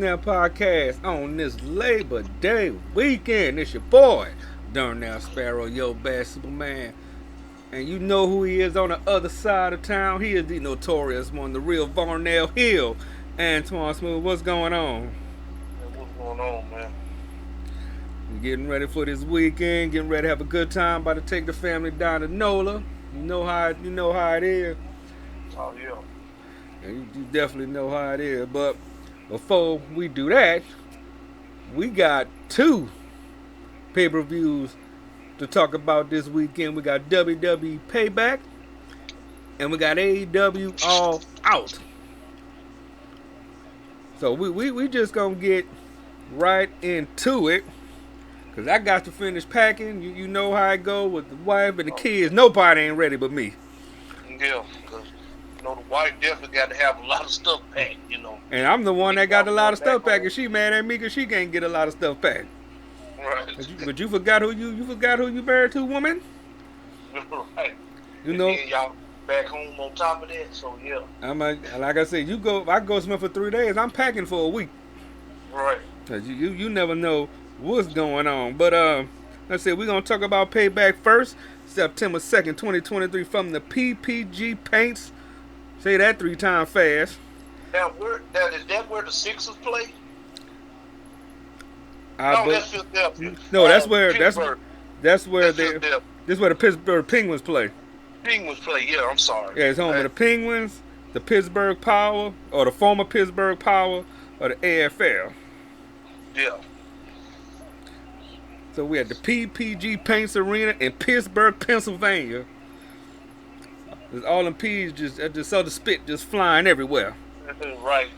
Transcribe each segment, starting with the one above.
Snap Podcast on this Labor Day weekend. It's your boy, DarnellSparrow, your bad Superman. And you know who he is on the other side of town. He is the notorious one, the real Varnell Hill. Antoine Smooth, what's going on? Man, what's going on, man? We're getting ready for this weekend, getting ready to have a good time. About to take the family down to NOLA. You know how it is. Oh, yeah. And you definitely know how it is. But before we do that, we got two pay-per-views to talk about this weekend. We got WWE Payback, and we got AEW All Out. So we just gonna get right into it, cause I got to finish packing. You know how I go with the wife and the kids. Nobody ain't ready but me. Yeah, because the wife definitely got to have a lot of stuff packed, And I'm the one that got a lot of stuff packed, and she mad at me because she can't get a lot of stuff packed. Right. But you forgot who you married to, woman. Right. You know. And then y'all back home on top of that, so yeah. Like I said, if I go somewhere for 3 days, I'm packing for a week. Right. Cause you never know what's going on. But let's see, we're gonna talk about Payback first. September 2nd, 2023, from the PPG Paints. Say that 3 times fast. Now is that where the Sixers play? That's Philadelphia. No, that's where Pittsburgh. that's where Philadelphia. this is where the Pittsburgh Penguins play. Penguins play. Yeah, I'm sorry. Yeah, it's home of the Penguins, the Pittsburgh Power, or the former Pittsburgh Power, or the AFL. Yeah. So we had the PPG Paints Arena in Pittsburgh, Pennsylvania. There's all them P's just saw the spit just flying everywhere. Right.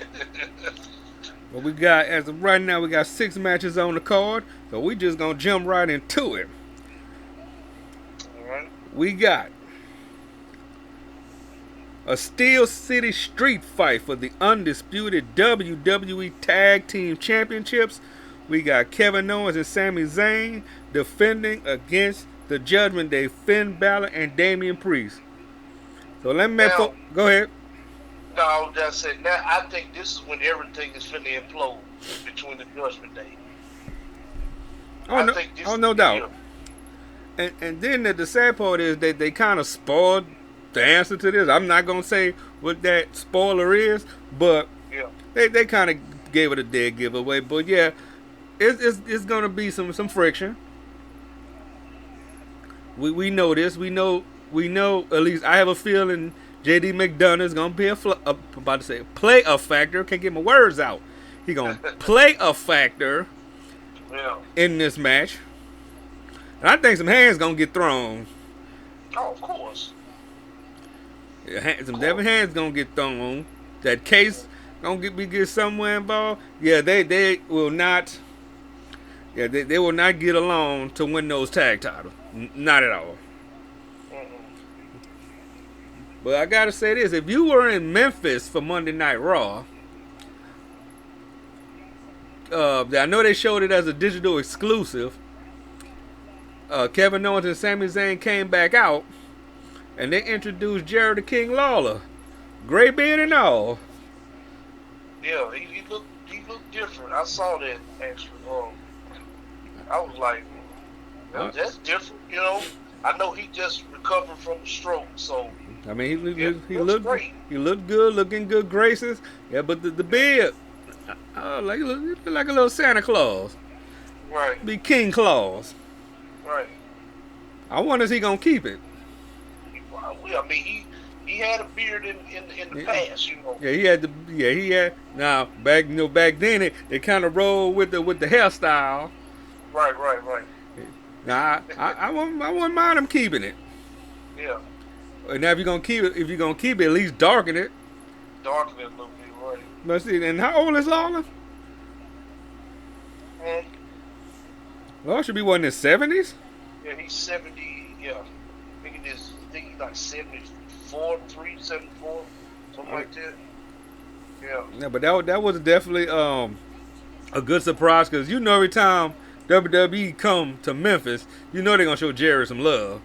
But we got, as of right now, we got 6 matches on the card. So we just gonna jump right into it. All right. We got a Steel City Street Fight for the undisputed WWE Tag Team Championships. We got Kevin Owens and Sami Zayn defending against the Judgment Day, Finn Balor and Damian Priest. So let me go ahead. No, I was just saying, now I think this is when everything is finna implode between the Judgment Day. No doubt. And then the sad part is that they kind of spoiled the answer to this. I'm not gonna say what that spoiler is, but yeah, they kind of gave it a dead giveaway. But yeah, it's gonna be some friction. We know this. We know. At least I have a feeling JD McDonough is gonna be play a factor. Can't get my words out. He gonna play a factor in this match. And I think some hands gonna get thrown. Oh, of course. Yeah, some Devin hands gonna get thrown. That case gonna get somewhere involved. Yeah, they will not. Yeah, they will not get along to win those tag titles. Not at all. But I gotta say this: if you were in Memphis for Monday Night Raw, I know they showed it as a digital exclusive. Kevin Owens and Sami Zayn came back out, and they introduced Jared the King Lawler, gray beard and all. Yeah, he looked different. I saw that actually. I was like, that's different, I know he just recovered from a stroke, so. I mean, he looked great. He looked good, looking good graces. Yeah, but the beard, like he looked like a little Santa Claus. Right. Be King Claus. Right. I wonder if he gonna keep it. I mean, he had a beard in the past, Yeah, he had. Now back then it kind of rolled with the hairstyle. Right. Now I wouldn't mind him keeping it. Yeah. And now if you're gonna keep it, at least darken it. Darken it a little bit, right. Let's see. And how old is Lawler? Lawler should be in his 70s. Yeah, he's 70. Yeah, I think he's like 74, 74, something like that. Yeah. Yeah, but that was definitely a good surprise, because every time WWE come to Memphis, they're gonna show Jerry some love.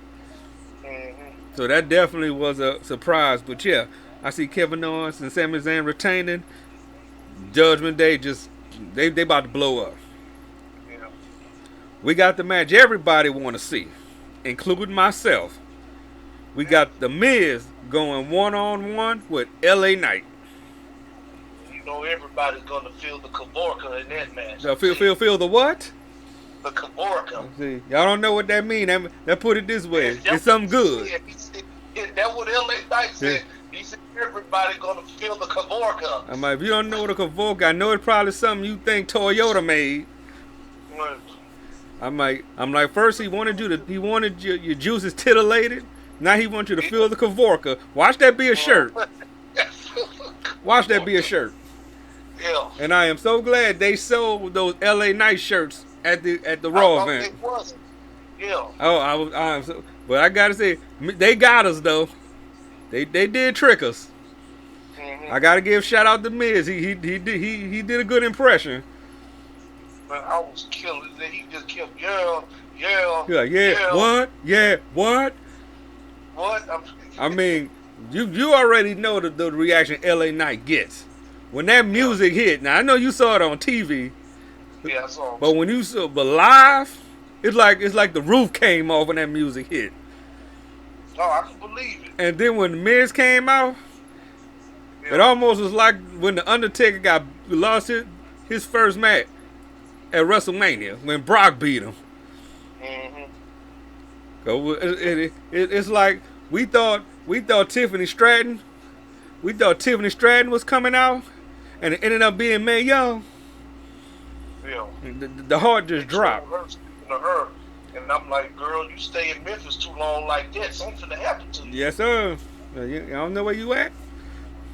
So that definitely was a surprise. But yeah, I see Kevin Owens and Sami Zayn retaining. Judgment Day just They about to blow up. Yeah. We got the match everybody want to see, including myself. We got The Miz going one-on-one with LA Knight. You know everybody's gonna feel the Kavorka in that match. So feel the what? The Kavorka. See, y'all don't know what that means. That put it this way. It's something good. That's what LA Knight said. He said everybody gonna feel the Kavorka. I'm like, if you don't know the Kavorka, I know it's probably something you think Toyota made. Right. I'm like, first he wanted your juices titillated. Now he wants you to feel the Kavorka. Watch that be a shirt. Watch that be a shirt. Yeah. And I am so glad they sold those LA Knight shirts at the Raw event. It wasn't. Yeah. Oh, but I gotta say, they got us though. They did trick us. Mm-hmm. I gotta give shout out to Miz. He did a good impression. But I was killing it. He just kept Yeah. What? What? I mean, you already know the reaction LA Knight gets when that music hit. Now I know you saw it on TV. Yeah, I saw it. But when you saw live, it's like the roof came off when that music hit. Oh, I can believe it. And then when Miz came out, it almost was like when the Undertaker lost his first match at WrestleMania when Brock beat him. Mm-hmm. It's like we thought Tiffany Stratton was coming out, and it ended up being Mae Young. Yeah. The heart just dropped. Her, and I'm like, girl, you stay in Memphis too long like that, something to happen to you. Yes, sir. I don't know where you at.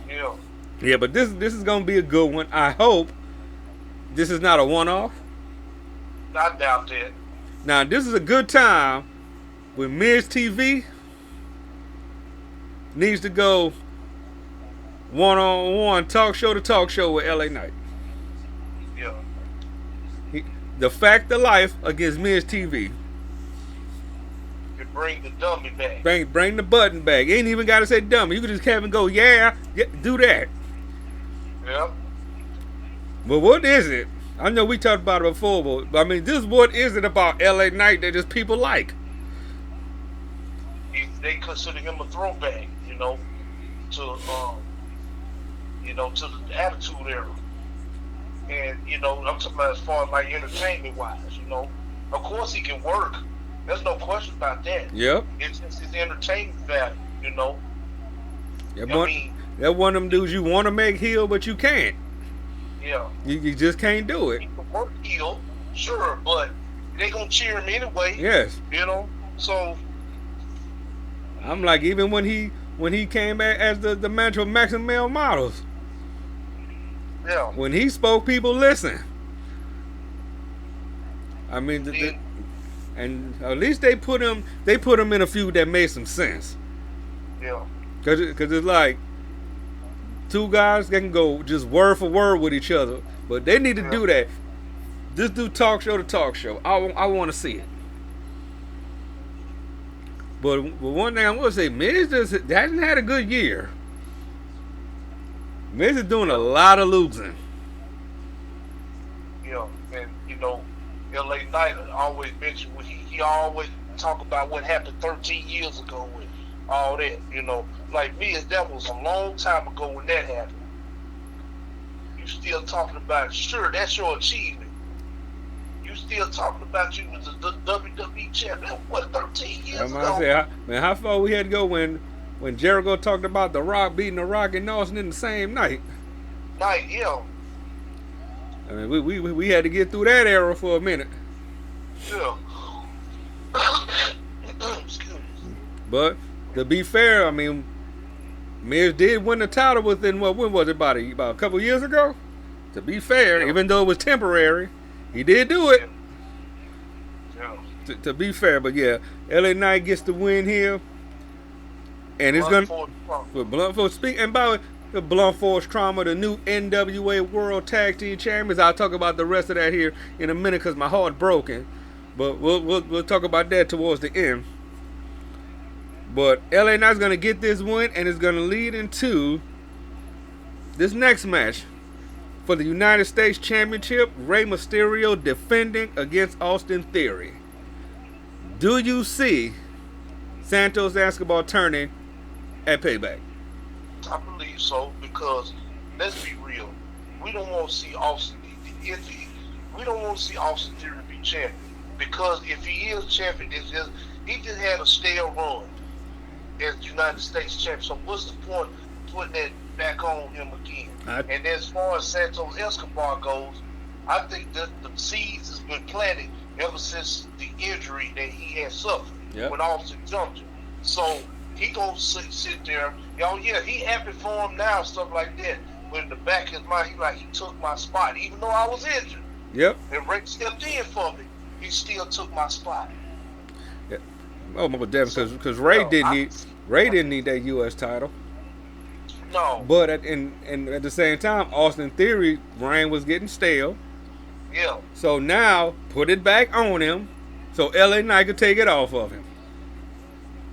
Yeah. Yeah, but this is gonna be a good one. I hope this is not a one-off. I doubt that. Now this is a good time when Miz TV needs to go one-on-one talk show to talk show with LA Knight. Yeah. The Fact of Life against Miz TV. You bring the dummy back. Bring the button back. You ain't even got to say dummy. You can just have him go, yeah, do that. Yeah. But what is it? I know we talked about it before, but I mean, what is it about LA Knight that just people like? They consider him a throwback, to the Attitude Era. And, I'm talking about as far as like entertainment wise, Of course he can work. There's no question about that. Yep. It's just his entertainment value, That one of them dudes you want to make heel, but you can't. Yeah. You just can't do it. He can work heel, sure, but they gonna cheer him anyway. Yes. So I'm like, even when he came back as the manager of Maximum Male Models. Yeah. When he spoke, people listen. I mean, and at least they put him in a feud that made some sense. Yeah. Cause it's like two guys that can go just word for word with each other, but they need to do that. Just do talk show to talk show. I want to see it. But one thing I'm gonna say, Miz hasn't had a good year. Miz is doing a lot of losing. Yeah, and LA Knight always mentioned when he always talk about what happened 13 years ago with all that. Like Miz, that was a long time ago when that happened. You still talking about, sure, that's your achievement. You still talking about you was the WWE champion. What, 13 years ago? How far we had to go when Jericho talked about The Rock beating The Rock and Austin in the same night. Yeah. I mean, we had to get through that era for a minute. Yeah. Excuse me. But to be fair, I mean, Miz did win the title within when was it, about a couple years ago? To be fair, even though it was temporary, he did do it. Yeah. To be fair, but yeah, LA Knight gets the win here. And it's going to Blunt Force. And by the Blunt Force Trauma, the new NWA World Tag Team Champions. I'll talk about the rest of that here in a minute because my heart's broken. But we'll talk about that towards the end. But LA Knight's going to get this win, and it's going to lead into this next match. For the United States Championship, Rey Mysterio defending against Austin Theory. Do you see Santos Escobar turning at Payback? I believe so, because let's be real. We don't want to see Austin. We don't want to see Austin Theory be champion, because if he is champion, he just had a stale run as United States champion. So what's the point of putting that back on him again? And as far as Santos Escobar goes, I think that the seeds has been planted ever since the injury that he had suffered when Austin jumped him. So he gonna sit there. Oh yeah, he happy for him now, stuff like that. But in the back of his mind, he took my spot, even though I was injured. Yep. And Ray stepped in for me. He still took my spot. Yeah. Oh, but definitely, because Ray didn't need that U.S. title. No. But at the same time, Austin Theory reign was getting stale. Yeah. So now put it back on him, so LA Knight could take it off of him.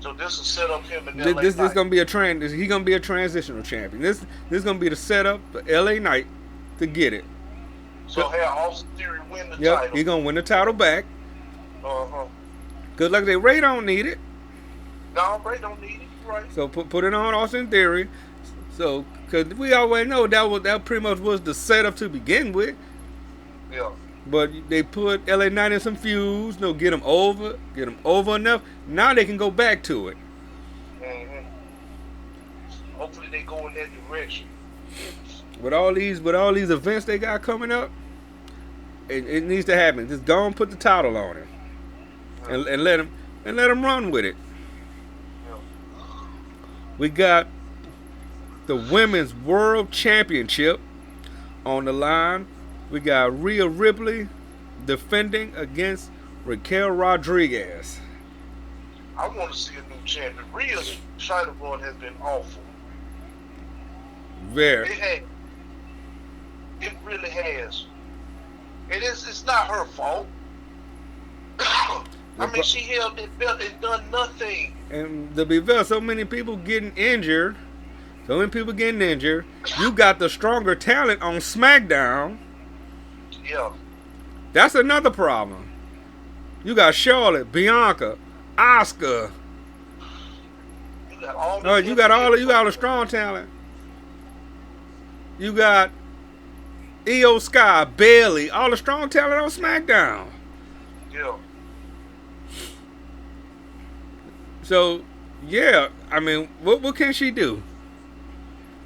So this will set up him and LA This Knight. gonna be he gonna be a transitional champion. This gonna be the setup for LA Knight to get it. So have Austin Theory win the Yep, title. he gonna win the title back. Uh-huh. Cause like they Ray don't need it. No, Ray don't need it. Right. So put it on Austin Theory. So cause we already know that pretty much was the setup to begin with. Yeah. But they put LA Knight in some feuds, get him over enough. Now they can go back to it. Mm-hmm. Hopefully they go in that direction. With all these events they got coming up, it needs to happen. Just go and put the title on him, and let him run with it. Yeah. We got the Women's World Championship on the line. We got Rhea Ripley defending against Raquel Rodriguez. I want to see a new champion. Rhea's title run has been awful. Very. It really has. It's not her fault. I mean, she held that belt and done nothing. And to be fair, so many people getting injured. You got the stronger talent on SmackDown. Yeah. That's another problem. You got Charlotte, Bianca, Asuka. You got all the strong talent. You got Io Sky, Bayley, all the strong talent on SmackDown. Yeah. So, yeah, I mean, what can she do?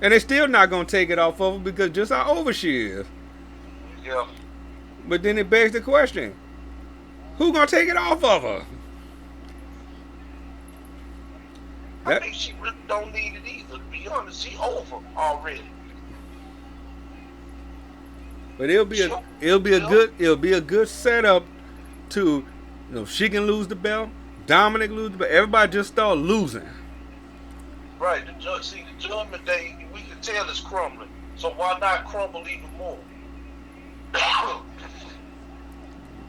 And they're still not going to take it off of her because just how over she is. Yeah. But then it begs the question, who going to take it off of her? I think she really don't need it either. To be honest, she over already. But it'll be a good setup to, she can lose the belt, Dominic lose the belt, everybody just start losing. Right. The Judgment Day, we can tell it's crumbling. So why not crumble even more?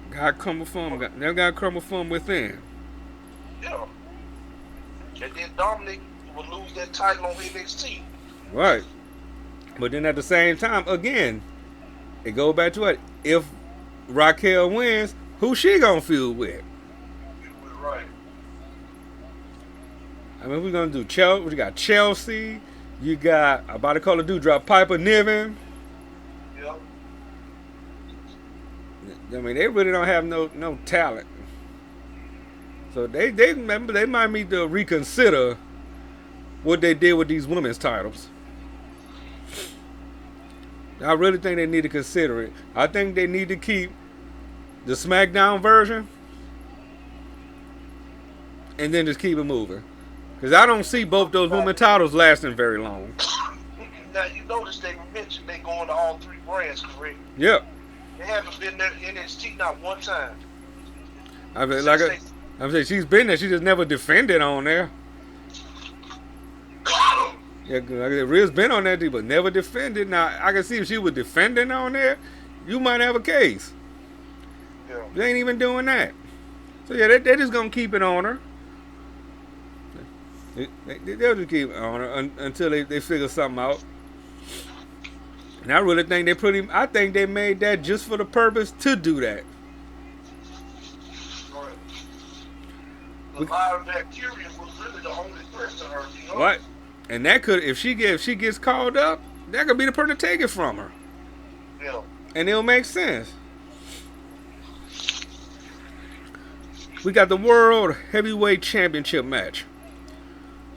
God crumble from within. Yeah. And then Dominic will lose that title on NXT. Right. But then at the same time, again, it goes back to it. If Raquel wins, who she gonna feud with? Right. I mean, we're gonna do Chelsea. We got Chelsea. You got about to call a dude drop Piper Niven. Yeah. I mean, they really don't have no talent. So they might need to reconsider what they did with these women's titles. I really think they need to consider it. I think they need to keep the SmackDown version and then just keep it moving. Because I don't see both those women titles lasting very long. Now, you notice they mentioned they going to all three brands, correct? Yep. They haven't been there in NXT not one time. I'm saying she's been there. She just never defended on there. Yeah, Rhea's been on that, but never defended. Now, I can see if she was defending on there, you might have a case. Yeah. They ain't even doing that. So, yeah, they're just going to keep it on her. They'll just keep it on her until they figure something out. And I really think I think they made that just for the purpose to do that. Right. The live bacteria was really the only threat to her, you know? What? And that could, if she gets called up, that could be the person to take it from her. Yeah. And it'll make sense. We got the World Heavyweight Championship match.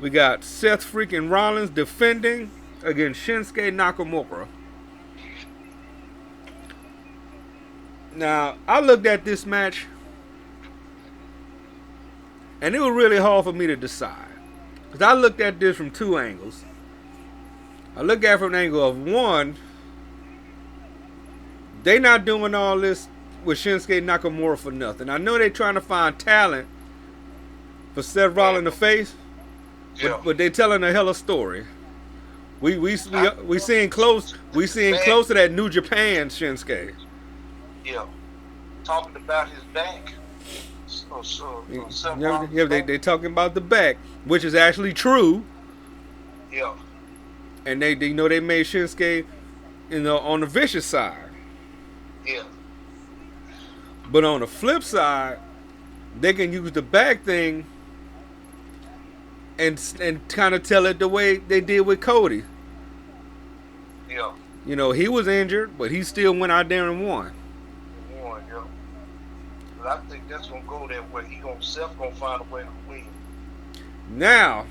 We got Seth freaking Rollins defending against Shinsuke Nakamura. Now, I looked at this match, and it was really hard for me to decide. Because I looked at this from two angles. I looked at it from the angle of one, they not doing all this with Shinsuke Nakamura for nothing. I know they're trying to find talent for Seth Rollins to face, but they telling a hell of a story. We seeing close to that New Japan Shinsuke. Yeah, talking about his back. They talking about the back, which is actually true. Yeah. And they made Shinsuke, on the vicious side. Yeah. But on the flip side, they can use the back thing and kind of tell it the way they did with Cody. Yeah. He was injured, but he still went out there and won. Yeah. But I think that's gonna go that way. Seth gonna find a way to win. Now,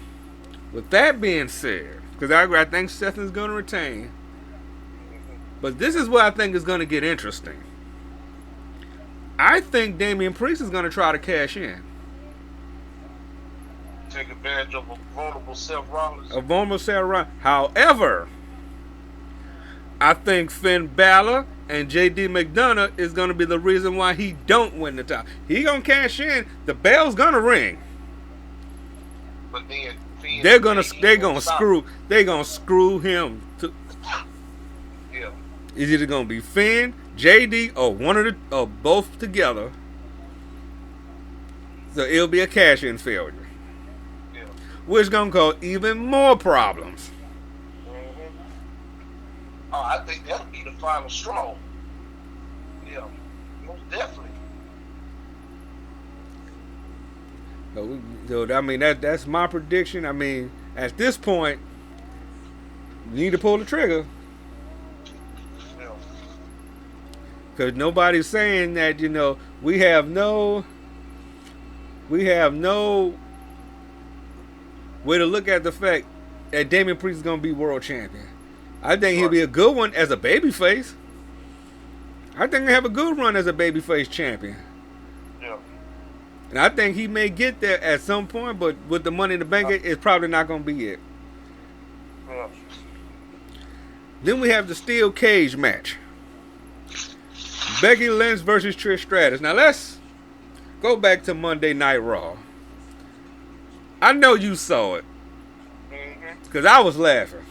with that being said, because I think Seth is gonna retain, but this is what I think is gonna get interesting. I think Damian Priest is gonna try to cash in. Take advantage of a vulnerable Seth Rollins. However, I think Finn Balor and J.D. McDonough is going to be the reason why he don't win the title. He going to cash in. The bell's going to ring. But then they're going to screw him. Yeah. It's either going to be Finn, J.D., or both together. So it'll be a cash in failure. Yeah. Which is going to cause even more problems. Oh, I think that'll be the final straw. Yeah, most definitely. So I mean, that's my prediction. I mean, at this point, you need to pull the trigger. Yeah. Because nobody's saying that, we have no way to look at the fact that Damian Priest is going to be world champion. I think he'll be a good one as a babyface. I think he'll have a good run as a babyface champion. Yeah. And I think he may get there at some point, but with the Money in the Bank, it's probably not going to be it. Yeah. Then we have the steel cage match. Becky Lynch versus Trish Stratus. Now let's go back to Monday Night Raw. I know you saw it. Because I was laughing.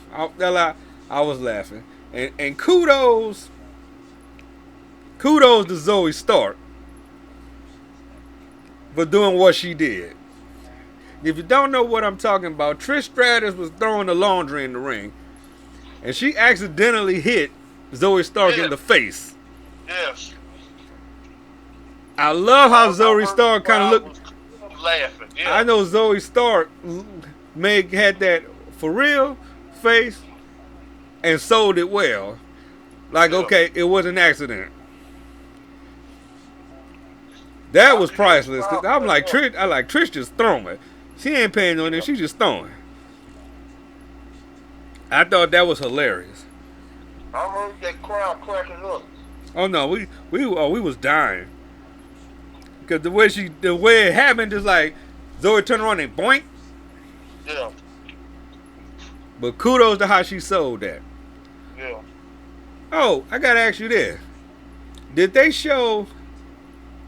I was laughing. And kudos to Zoe Stark for doing what she did. If you don't know what I'm talking about, Trish Stratus was throwing the laundry in the ring. And she accidentally hit Zoe Stark in the face. Yes. I love how Zoe Stark kind of looked. Laughing. Yeah. I know Zoe Stark had that for real face and sold it well. Like, okay, it was an accident. That was priceless. Cause I'm like, Trish just throwing. She ain't paying no attention. She just throwing. I thought that was hilarious. I heard that crowd cracking up. Oh no, we was dying. Cause the way it happened, just like Zoe turned around and boink. Yeah. But kudos to how she sold that. Yeah. Oh, I gotta ask you this. Did they show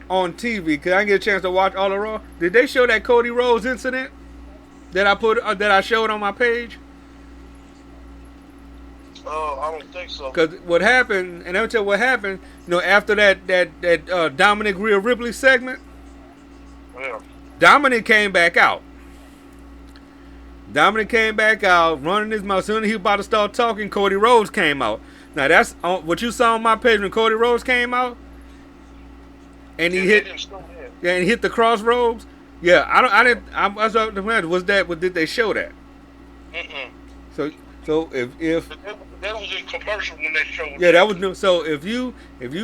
on TV, cause I didn't get a chance to watch all the Raw, did they show that Cody Rhodes incident that I showed on my page? I don't think so. Cause what happened, and I'll tell you what happened, after that Dominic Rhea Ripley segment, Yeah. Dominic came back out. Dominic came back out, running his mouth. As soon as he was about to start talking, Cody Rhodes came out. Now that's what you saw on my page when Cody Rhodes came out, and he hit, yeah, and he hit the crossroads. Yeah, I was up to imagine. Was that? Did they show that? So if that was in commercial when they showed. Yeah, that was new. So if you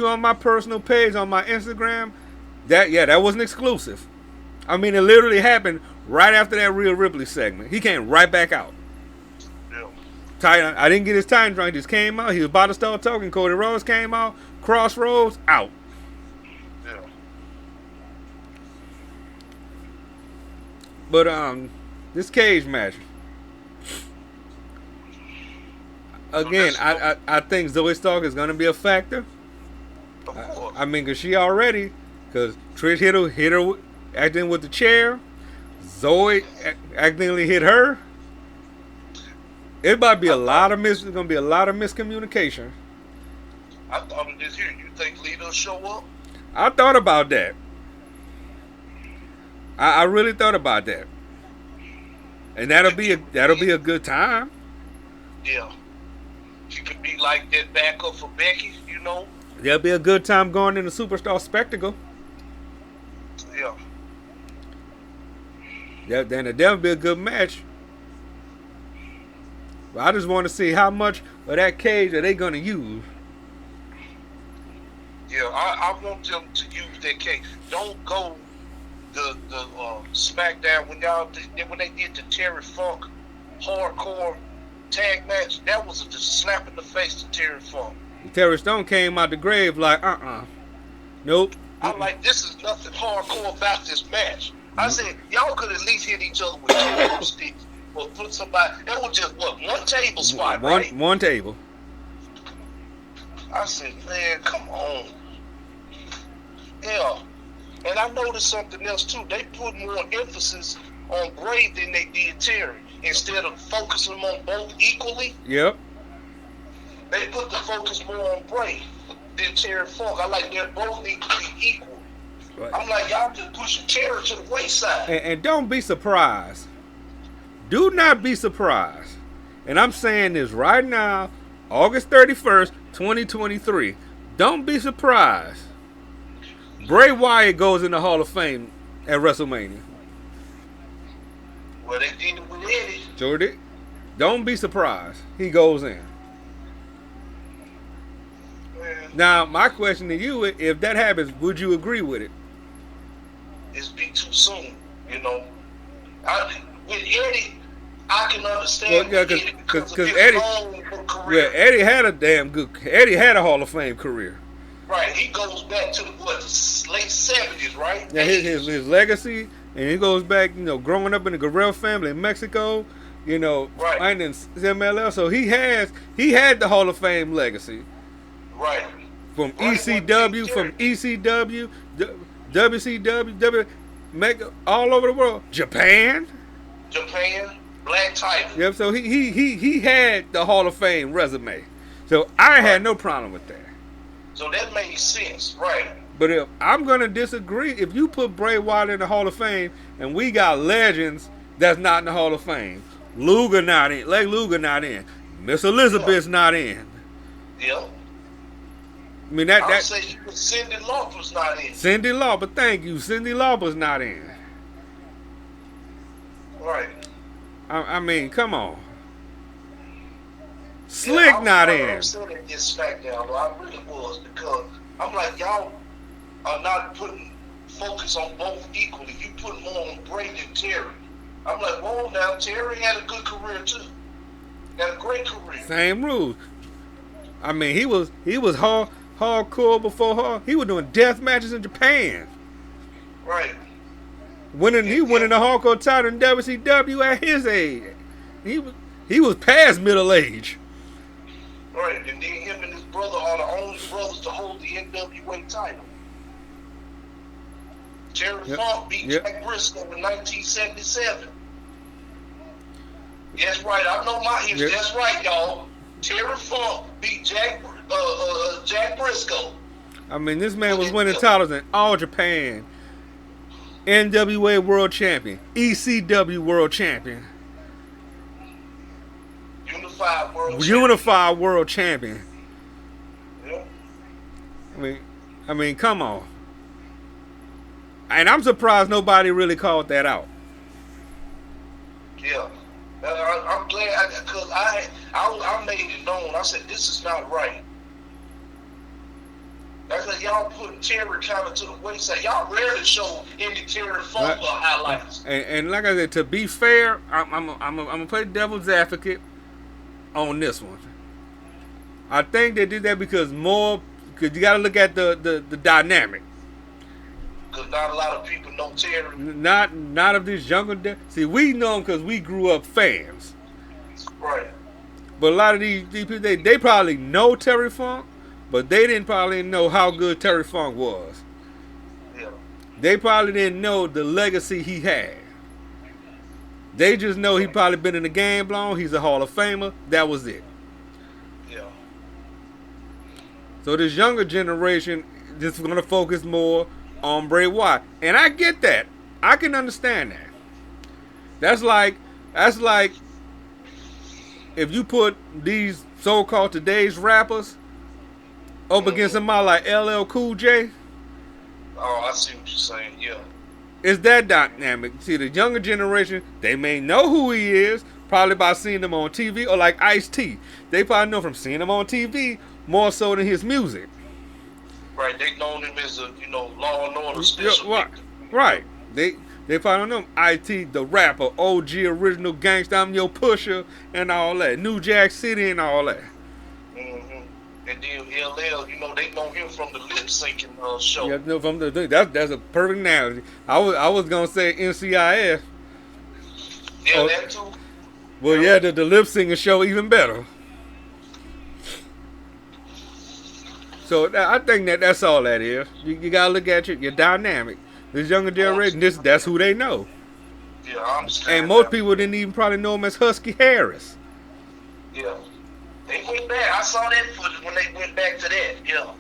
on my personal page on my Instagram, that wasn't exclusive. I mean, it literally happened right after that Rhea Ripley segment. He came right back out. I didn't get his time drunk. He just came out. He was about to start talking. Cody Rhodes came out. Crossroads out. Yeah. But this cage match. Again, I think Zoe Stark is going to be a factor. Of course. I mean, because Trish hit her acting with the chair. Zoe accidentally hit her. It might be there's going to be a lot of miscommunication. I thought of this here. You think Lita will show up? I thought about that. I really thought about that. And that'll be a good time. Yeah. She could be like that backup for Becky, you know. That'll be a good time going in the Superstar Spectacle. Yeah. Then that'll be a good match. But I just want to see how much of that cage are they going to use. Yeah, I want them to use that cage. Don't go the SmackDown when they did the Terry Funk hardcore tag match. That was just slap in the face to Terry Funk. Terry Stone came out the grave like, nope. I'm like, this is nothing hardcore about this match. I said, y'all could at least hit each other with two sticks. Or put somebody, that was just one table spot, right? One table. I said, man, come on. Yeah. And I noticed something else too. They put more emphasis on Bray than they did Terry. Instead of focusing on both equally. Yep. They put the focus more on Bray than Terry Funk. I like they both need to be equal. Right. I'm like, y'all just pushing Terry to the wayside. And don't be surprised. Do not be surprised. And I'm saying this right now, August 31st, 2023. Don't be surprised. Bray Wyatt goes in the Hall of Fame at WrestleMania. Well, they did it with Eddie. Sure did. Don't be surprised. He goes in. Man. Now, my question to you, if that happens, would you agree with it? It's be too soon, you know. With Eddie, I can understand because Eddie, Eddie had Eddie had a Hall of Fame career. Right, he goes back to the late 70s, right? Yeah, his legacy, and he goes back, growing up in the Guerrero family in Mexico, right. Fighting in MLL. So he had the Hall of Fame legacy. Right. From ECW, WCW, all over the world. Japan, Black Tiger. Yep. So he had the Hall of Fame resume. So I had no problem with that. So that made sense, right? But if I'm gonna disagree, if you put Bray Wyatt in the Hall of Fame and we got legends that's not in the Hall of Fame, Luger not in, Miss Elizabeth's not in. Yep. I mean that say Cyndi Lauper's not in. Cyndi Lauper, thank you. Cyndi Lauper's not in. Right. I mean, come on. Slick not in. I'm upset at this SmackDown, though. I really was, because I'm like, y'all are not putting focus on both equally. You put more on Bray than Terry. I'm like, whoa, now Terry had a good career too. Had a great career. Same rules. I mean, he was hardcore before her. He was doing death matches in Japan. Right. He winning the hardcore title in WCW at his age. He was past middle age. Right, and then him and his brother are the only brothers to hold the NWA title. Terry Funk beat Jack Briscoe in 1977. That's right, I know my history. That's right, y'all. Terry Funk beat Jack Briscoe. I mean, this man was winning titles in All Japan, NWA World Champion, ECW World Champion, Unified World Champion. I mean, come on. And I'm surprised nobody really called that out. Yeah. I'm glad because I made it known. I said this is not right. I said y'all put Terry kind of to the wayside. Y'all rarely show any Terry Funk highlights. And like I said, to be fair, I'm gonna play devil's advocate on this one. I think they did that because you got to look at the dynamic. Because not a lot of people know Terry. Not of this younger. See, we know him because we grew up fans. Right. But a lot of these people, they probably know Terry Funk, but they didn't probably know how good Terry Funk was. Yeah. They probably didn't know the legacy he had. They just know he probably been in the game long. He's a Hall of Famer. That was it. Yeah. So this younger generation just going to focus more on Bray Wyatt. And I get that. I can understand that. That's like if you put these so-called today's rappers up against somebody like LL Cool J. Oh, I see what you're saying, yeah. It's that dynamic. See, the younger generation, they may know who he is, probably by seeing him on TV, or like Ice-T. They probably know from seeing him on TV more so than his music. Right, they known him as a, Law and Order special. Right. They probably know him. IT, the rapper, OG, original gangsta, I'm your pusher, and all that. New Jack City and all that. Mm-hmm. And then LL, they know him from the lip syncing show. Yeah, no, from that's a perfect analogy. I was gonna say NCIS. Yeah, that too. Well, yeah, the lip syncing show even better. So I think that's all that is. You gotta look at your dynamic. This younger generation, that's who they know. Yeah, I understand. And most people didn't even probably know him as Husky Harris. Yeah. They went back. I saw that footage when they went back to that. Yeah.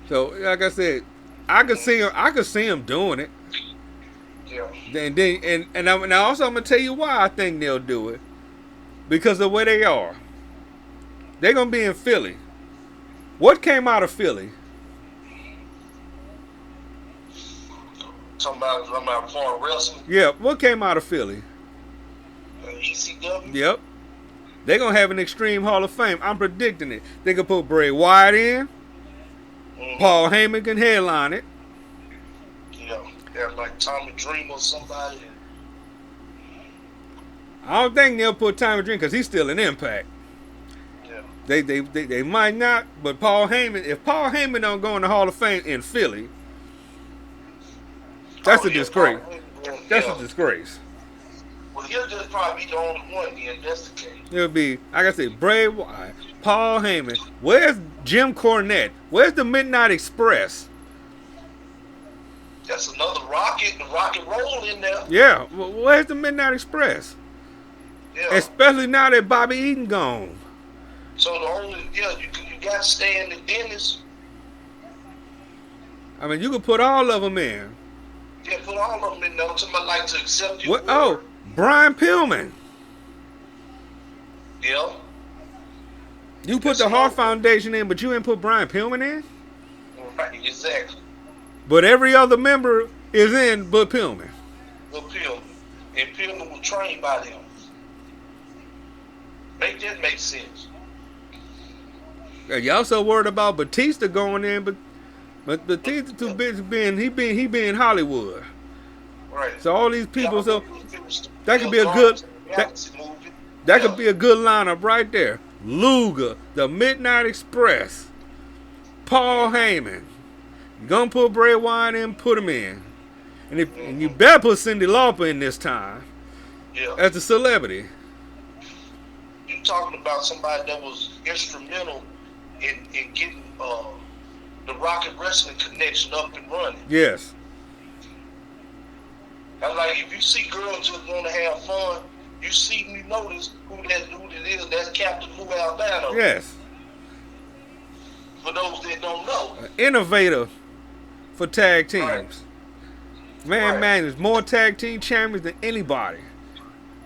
So, like I said, I could see him doing it. Yeah. And also I'm gonna tell you why I think they'll do it. Because of where they are. They're gonna be in Philly. What came out of Philly? Talking about foreign wrestling. Yeah, what came out of Philly? ECW. Yep. They're going to have an Extreme Hall of Fame. I'm predicting it. They can put Bray Wyatt in. Mm-hmm. Paul Heyman can headline it. Yeah, like Tommy Dreamer or somebody. I don't think they'll put Tommy Dreamer because he's still an Impact. Yeah. They might not, but Paul Heyman, if Paul Heyman don't go in the Hall of Fame in Philly, that's a disgrace. That's a disgrace. Well, he'll just probably be the only one then, that's the case. It'll be, like I said, Bray Wyatt, Paul Heyman. Where's Jim Cornette? Where's the Midnight Express? That's another rock and roll in there. Yeah, where's the Midnight Express? Yeah. Especially now that Bobby Eaton gone. So the only, you got to stay in the Dennis. I mean, you could put all of them in. Yeah, put all of them in there. Somebody like to accept you. What? Oh, Brian Pillman. Yeah. You put the Hart Foundation in, but you didn't put Brian Pillman in? Right, exactly. But every other member is in but Pillman. But Pillman. And Pillman was trained by them. Make that make sense. Y'all so worried about Batista going in, but Batista too busy he been in Hollywood. Right. So all these people, so that could be a good that could be a good lineup right there. Luger, the Midnight Express, Paul Heyman. You're gonna put Bray Wyatt in, put him in, and you better put Cyndi Lauper in this time. Yeah. As a celebrity. You talking about somebody that was instrumental in getting the Rock and Wrestling connection up and running. Yes. I'm like, if you see girls just want to have fun, you notice who it is. That's Captain Lou Albano. Yes. For those that don't know. An innovator for tag teams. Right. Man, there's more tag team champions than anybody.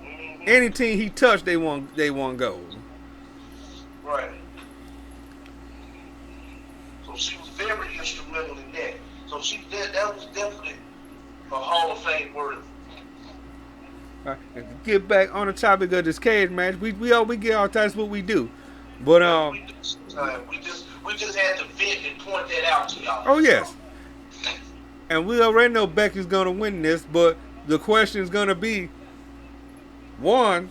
Mm-hmm. Any team he touched, they won gold. Right. she was very instrumental in that. So that was definitely a Hall of Fame worthy. To get back on the topic of this cage match, we get all that's what we do. But we just had to vent and point that out to y'all. Oh yes. And we already know Becky's gonna win this, but the question is gonna be, one,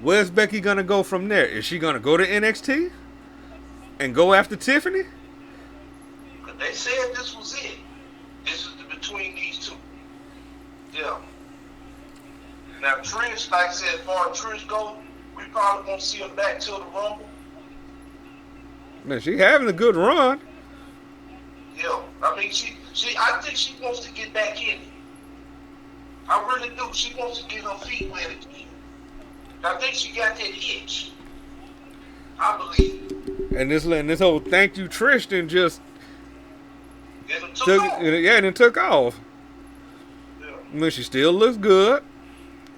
where's Becky gonna go from there? Is she gonna go to NXT and go after Tiffany? They said this was it. This is between these two. Yeah. Now Trish, like I said, as far as Trish goes, we probably won't see her back till the Rumble. Man, she having a good run. Yeah, I mean, I think she wants to get back in it. I really do. She wants to get her feet wet again. I think she got that itch. I believe. And this whole thank you Trish then just took off. Yeah, and it took off. Yeah. I mean, she still looks good.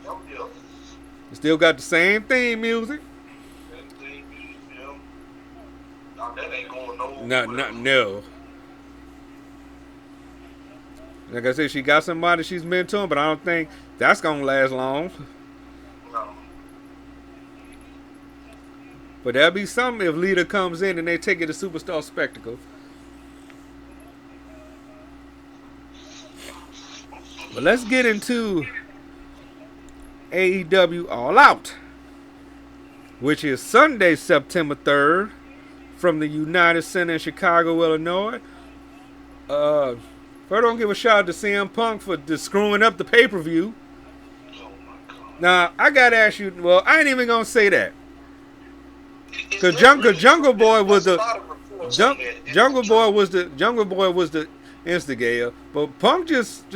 Oh, yeah. Still got the same theme music. No, that ain't going nowhere. No. Like I said, she got somebody she's mentoring, but I don't think that's gonna last long. No. But there'll be something if Lita comes in and they take it to Superstar Spectacle. But let's get into AEW All Out, which is Sunday, September 3rd, from the United Center in Chicago, Illinois. First, I don't give a shout out to CM Punk for just screwing up the pay-per-view. Oh my God. Now, I gotta ask you. Well, I ain't even gonna say that. Cause Jungle Boy was the instigator, but Punk just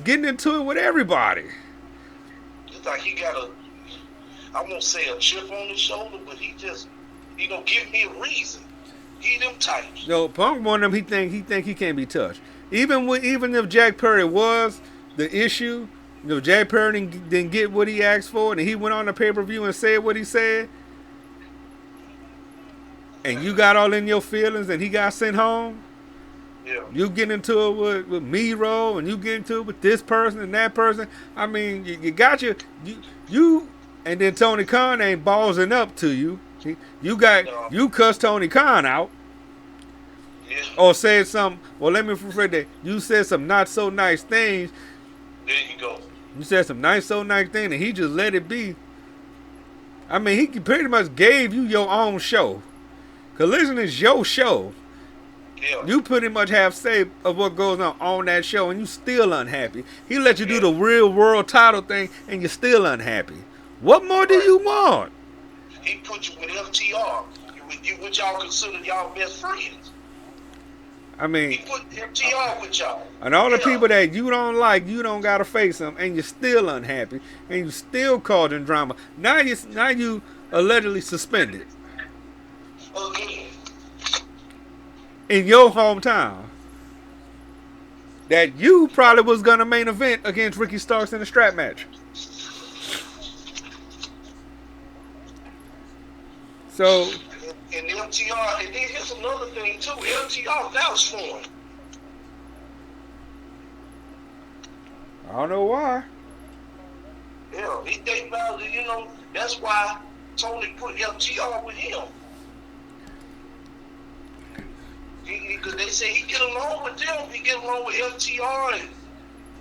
getting into it with everybody. It's like he got I won't say a chip on his shoulder, but he just, give me a reason. He them types. No, Punk one of them. He think he can't be touched. Even if Jack Perry was the issue, Jack Perry didn't get what he asked for, and he went on the pay-per-view and said what he said, and you got all in your feelings, and he got sent home. Yeah. You get into it with Miro, and you get into it with this person and that person. I mean, you got you, and then Tony Khan ain't ballsing up to you. You cussed Tony Khan out. Yeah. Or said something. Well, let me rephrase that. You said some not so nice things. There you go. You said some nice things, and he just let it be. I mean, he pretty much gave you your own show. Collision is your show. Yeah. You pretty much have say of what goes on that show, and you still unhappy. He let you do the real world title thing, and you're still unhappy. What more do you want? He put you with FTR, which y'all consider y'all best friends. I mean, he put FTR with y'all. And all the people that you don't like, you don't gotta face them, and you're still unhappy, and you still causing drama. Now you allegedly suspended. Again. In your hometown. That you probably was gonna main event against Ricky Starks in a strap match. So, and FTR, and then here's another thing too. FTR vouched for him. I don't know why. Yeah, they vowed, that's why Tony put FTR with him. Because they say he get along with them. He get along with FTR and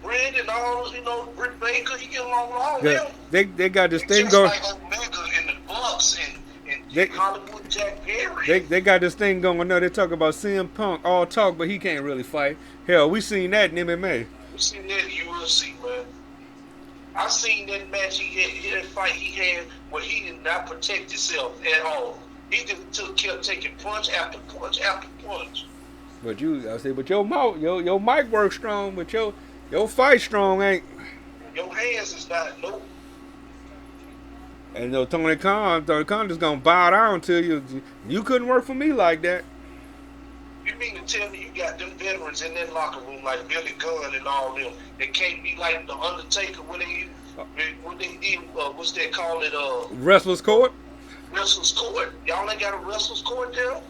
Brand and all, Britt Baker. He get along with all of them. They got this thing just going. Like Omega and the Bucks and Hollywood Jack Perry. They got this thing going. No, they talk about CM Punk all talk, but he can't really fight. Hell, we seen that in MMA. We seen that in UFC, man. I seen that match that fight he had where he did not protect himself at all. He just kept taking punch after punch after punch. But your mouth, your mic works strong, but your fight strong ain't. Your hands is not nope. And Tony Khan just gonna bow down to you. You couldn't work for me like that. You mean to tell me you got them veterans in that locker room like Billy Gunn and all them? They can't be like the Undertaker when they did what's that called it? Wrestler's Court. Wrestler's Court. Y'all ain't got a Wrestler's Court there?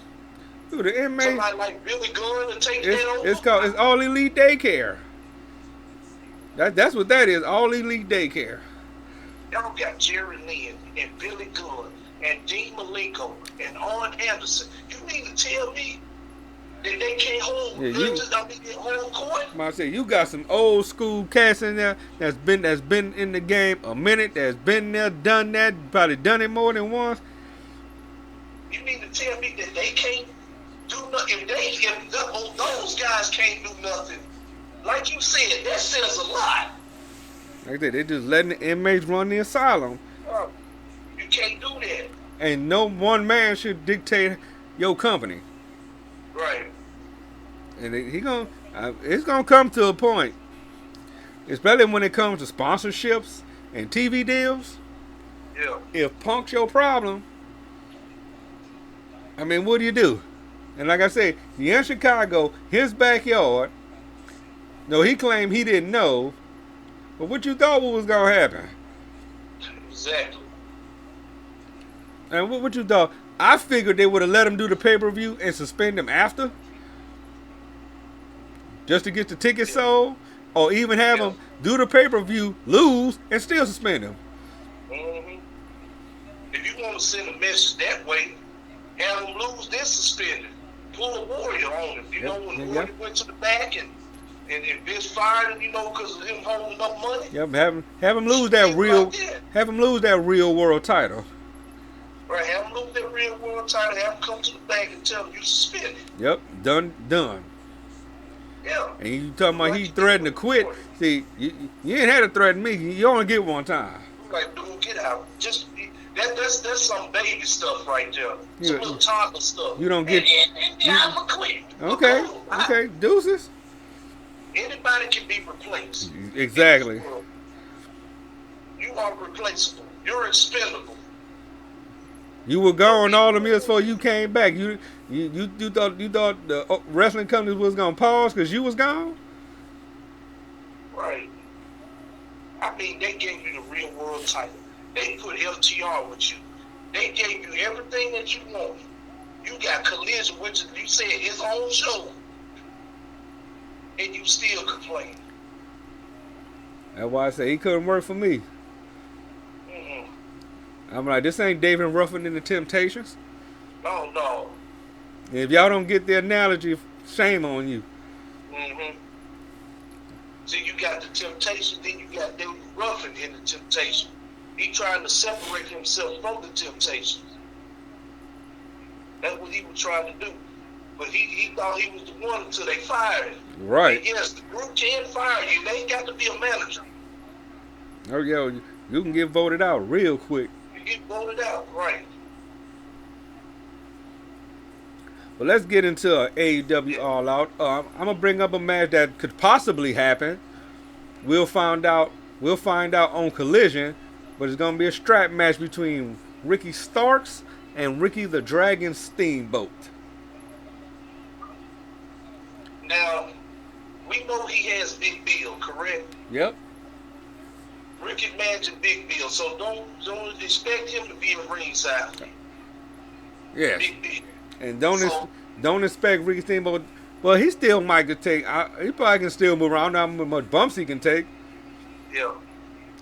Who, the inmate? Somebody like Billy Gunn to take that over. It's All Elite Daycare. That's what that is. All Elite Daycare. Y'all got Jerry Lynn and Billy Gunn and Dean Malenko and Arn Anderson. You mean to tell me that they can't hold hold court? I say you got some old school cats in there that's been in the game a minute, that's been there, done that, probably done it more than once. You mean to tell me that they can't do nothing? If those guys can't do nothing, like you said, that says a lot. Like that, they just letting the inmates run the asylum. You can't do that. And no one man should dictate your company. Right. And it's gonna come to a point, especially when it comes to sponsorships and TV deals. Yeah. If Punk's your problem, I mean, what do you do? And like I say, you're in Chicago, his backyard. No, he claimed he didn't know. But what you thought was gonna happen? Exactly. And what you thought? I figured they would have let him do the pay-per-view and suspend him after, just to get the tickets sold, or even have him do the pay-per-view, lose, and still suspend him. Mm-hmm. If you want to send a message that way, have him lose, then suspend him. Pull a Warrior on him. You know, when Warrior went to the back and Vince fired him, because of him holding up money. Yep, have him lose that real world title. Right, have him lose that real world title. Have him come to the back and tell him you suspended. Yep, done. Yeah. And you talking about he threatened to quit? See, you ain't had to threaten me. You only get one time. Like, dude, get out. Just that's some baby stuff right there. Some little toddler stuff. You don't get. I'm gonna quit. Okay, deuces. Anybody can be replaced. Exactly. You are replaceable. You're expendable. You were gone all the years before you came back. You thought the wrestling companies was gonna pause because you was gone? Right. I mean, they gave you the real world title. They put FTR with you. They gave you everything that you wanted. You got Collision, which you said his own show, and you still complain. That's why I say he couldn't work for me. I'm like, this ain't David Ruffin in the Temptations. No. If y'all don't get the analogy, shame on you. Mm-hmm. See, you got the Temptations, then you got David Ruffin in the Temptation. He trying to separate himself from the Temptations. That's what he was trying to do. But he thought he was the one until they fired him. Right. And yes, the group can fire you. They ain't got to be a manager. Oh, yeah, you can get voted out real quick. Get voted out, right? Well, let's get into AEW All Out. I'm gonna bring up a match that could possibly happen. We'll find out on Collision, but it's gonna be a strap match between Ricky Starks and Ricky the Dragon Steamboat. Now, we know he has Big Bill, correct? Yep. Ricky managing Big Bill, so don't expect him to be a ringside. Yes. Big Bill. And don't expect Ricky Steamboat. Well, he still might could take. He probably can still move around. I don't know how much bumps he can take. Yeah.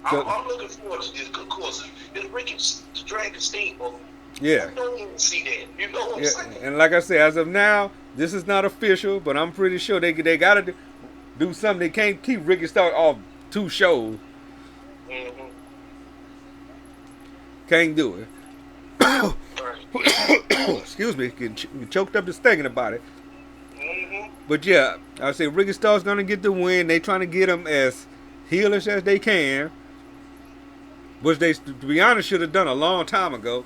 I'm looking forward to this. Of course, it's Ricky the Dragon Steamboat. Yeah. I don't even see that. You know what I'm saying? And like I said, as of now, this is not official, but I'm pretty sure they gotta do something. They can't keep Ricky Starks off 2 shows. Mm-hmm. Can't do it. Excuse me, getting choked up just thinking about it. Mm-hmm. But yeah, I say Ricky Starks gonna get the win. They trying to get him as heelish as they can, which they, to be honest, should have done a long time ago.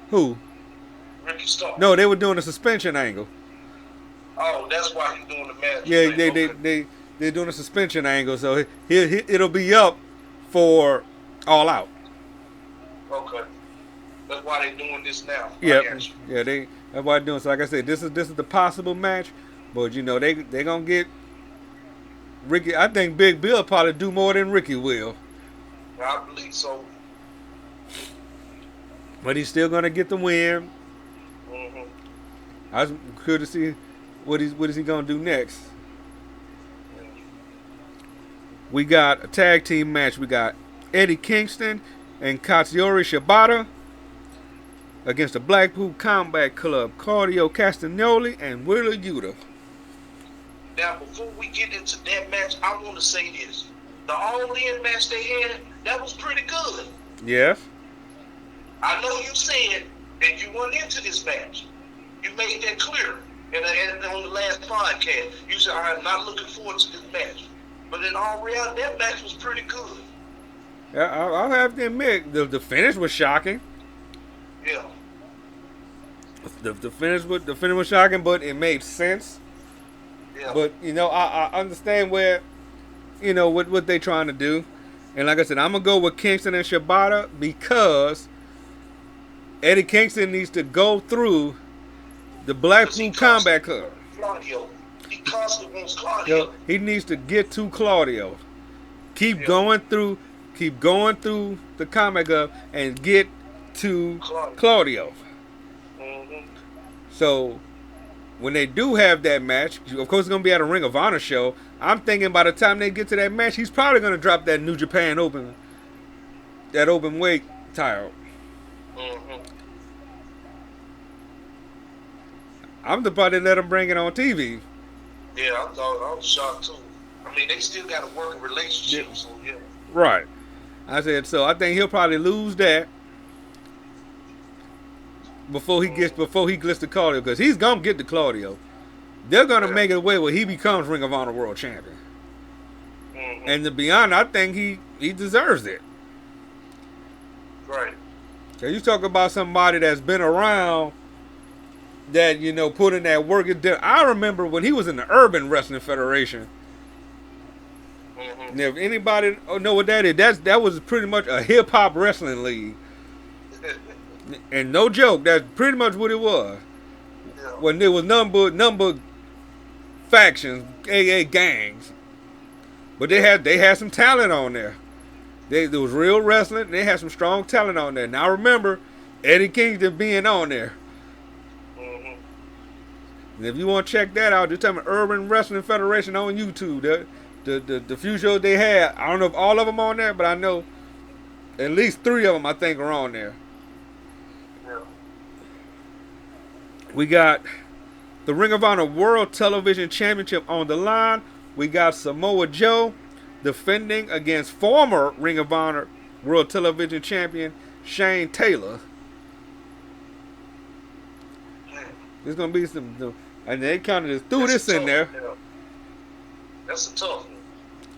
Who? Ricky Starks. No, they were doing a suspension angle. Oh, that's why he's doing the match. Yeah, they're doing a suspension angle, so it'll be up for All Out. Okay, that's why they're doing this now. Yeah, that's why they're doing. So like I said, this is the possible match, but they gonna get Ricky. I think Big Bill probably do more than Ricky will. I believe so. but he's still gonna get the win. Mm-hmm. I was curious to see what is he gonna do next. We got a tag team match. We got Eddie Kingston and Katsuyori Shibata against the Blackpool Combat Club, Claudio Castagnoli and Wheeler Yuta. Now, before we get into that match, I want to say this. The all-in match they had, that was pretty good. Yes. I know you said that you went into this match. You made that clear. And on the last podcast, you said, I'm not looking forward to this match. But in all reality, that match was pretty good. Yeah, I'll have to admit, the finish was shocking. Yeah. The finish was shocking, but it made sense. Yeah. But, I understand where, what they trying to do. And like I said, I'm going to go with Kingston and Shibata because Eddie Kingston needs to go through the Blackpool Combat Club. Claudio. He constantly wants Claudio. He needs to get to Claudio. Keep going through the Combat Club and get to Claudio. Mm-hmm. So when they do have that match, of course it's going to be at a Ring of Honor show. I'm thinking by the time they get to that match, he's probably going to drop that New Japan open weight title. Mm-hmm. I'm the part that let him bring it on TV. Yeah, I was shocked too. I mean, they still got to work a relationship, so yeah. Right. I said, so I think he'll probably lose that before he gets to Claudio, because he's gonna get to Claudio. They're gonna make it a way where he becomes Ring of Honor World Champion. Mm-hmm. And to be honest, I think he deserves it. Right. So you talk about somebody that's been around, that put in that work. I remember when he was in the Urban Wrestling Federation. Mm-hmm. And if anybody know what that is, that was pretty much a hip hop wrestling league. And no joke, that's pretty much what it was. Yeah. When there was number factions, AA gangs, but they had some talent on there. There was real wrestling. They had some strong talent on there. Now remember, Eddie Kingston being on there. Mm-hmm. And if you want to check that out, just type in Urban Wrestling Federation on YouTube. The few shows they had, I don't know if all of them on there, but I know at least 3 of them I think are on there. Yeah. We got the Ring of Honor World Television Championship on the line. We got Samoa Joe defending against former Ring of Honor World Television Champion Shane Taylor. There's gonna be some, and they kind of just threw this in there. Yeah. That's a tough one.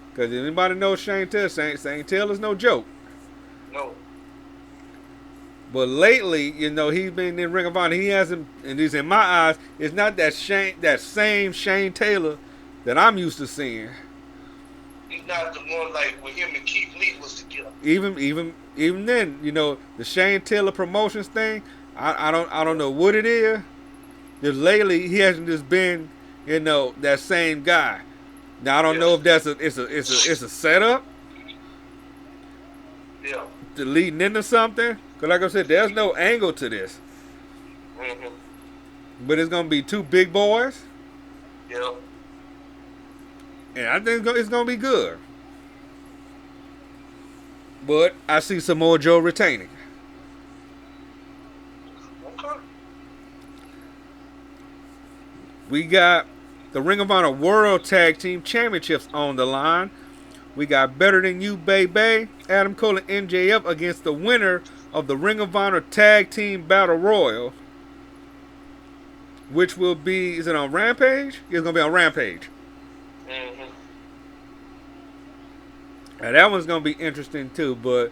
Because anybody knows Shane Taylor, Shane Taylor's no joke. No. But lately, he's been in Ring of Honor. He hasn't, and he's in my eyes, it's not that same Shane Taylor that I'm used to seeing. He's not the one like when him and Keith Lee was together. Even then, the Shane Taylor Promotions thing, I don't know what it is. Just lately, he hasn't just been, that same guy. Now I don't know if that's it's a setup. Yeah. To leading into something. Because like I said, there's no angle to this. Mm-hmm. But it's going to be 2 big boys. Yeah. And I think it's going to be good. But I see Samoa Joe retaining. Okay. We got the Ring of Honor World Tag Team Championships on the line. We got Better Than You, Baby, Adam Cole and MJF against the winner of the Ring of Honor Tag Team Battle Royal, which will be, is it on Rampage? It's going to be on Rampage. Mm-hmm. And that one's going to be interesting too, but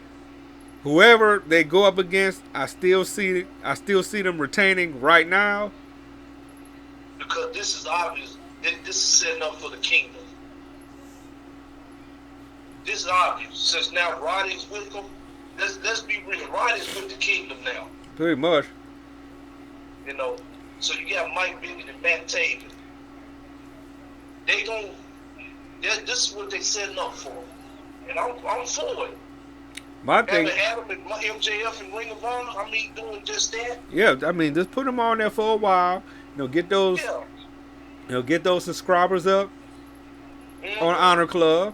whoever they go up against, I still see them retaining right now. Because this is obvious. This is setting up for the kingdom. This is obvious. Since now Roddy's with them, let's be real. Roddy's with the kingdom now. Pretty much. So you got Mike Bennett and Matt Taven. This is what they setting up for. And I'm for it. My thing, Adam and MJF and Ring of Honor. I mean, doing just that. yeah, I mean, just put them on there for a while. Get those, Yeah. get those subscribers up on Mm-hmm. Honor Club.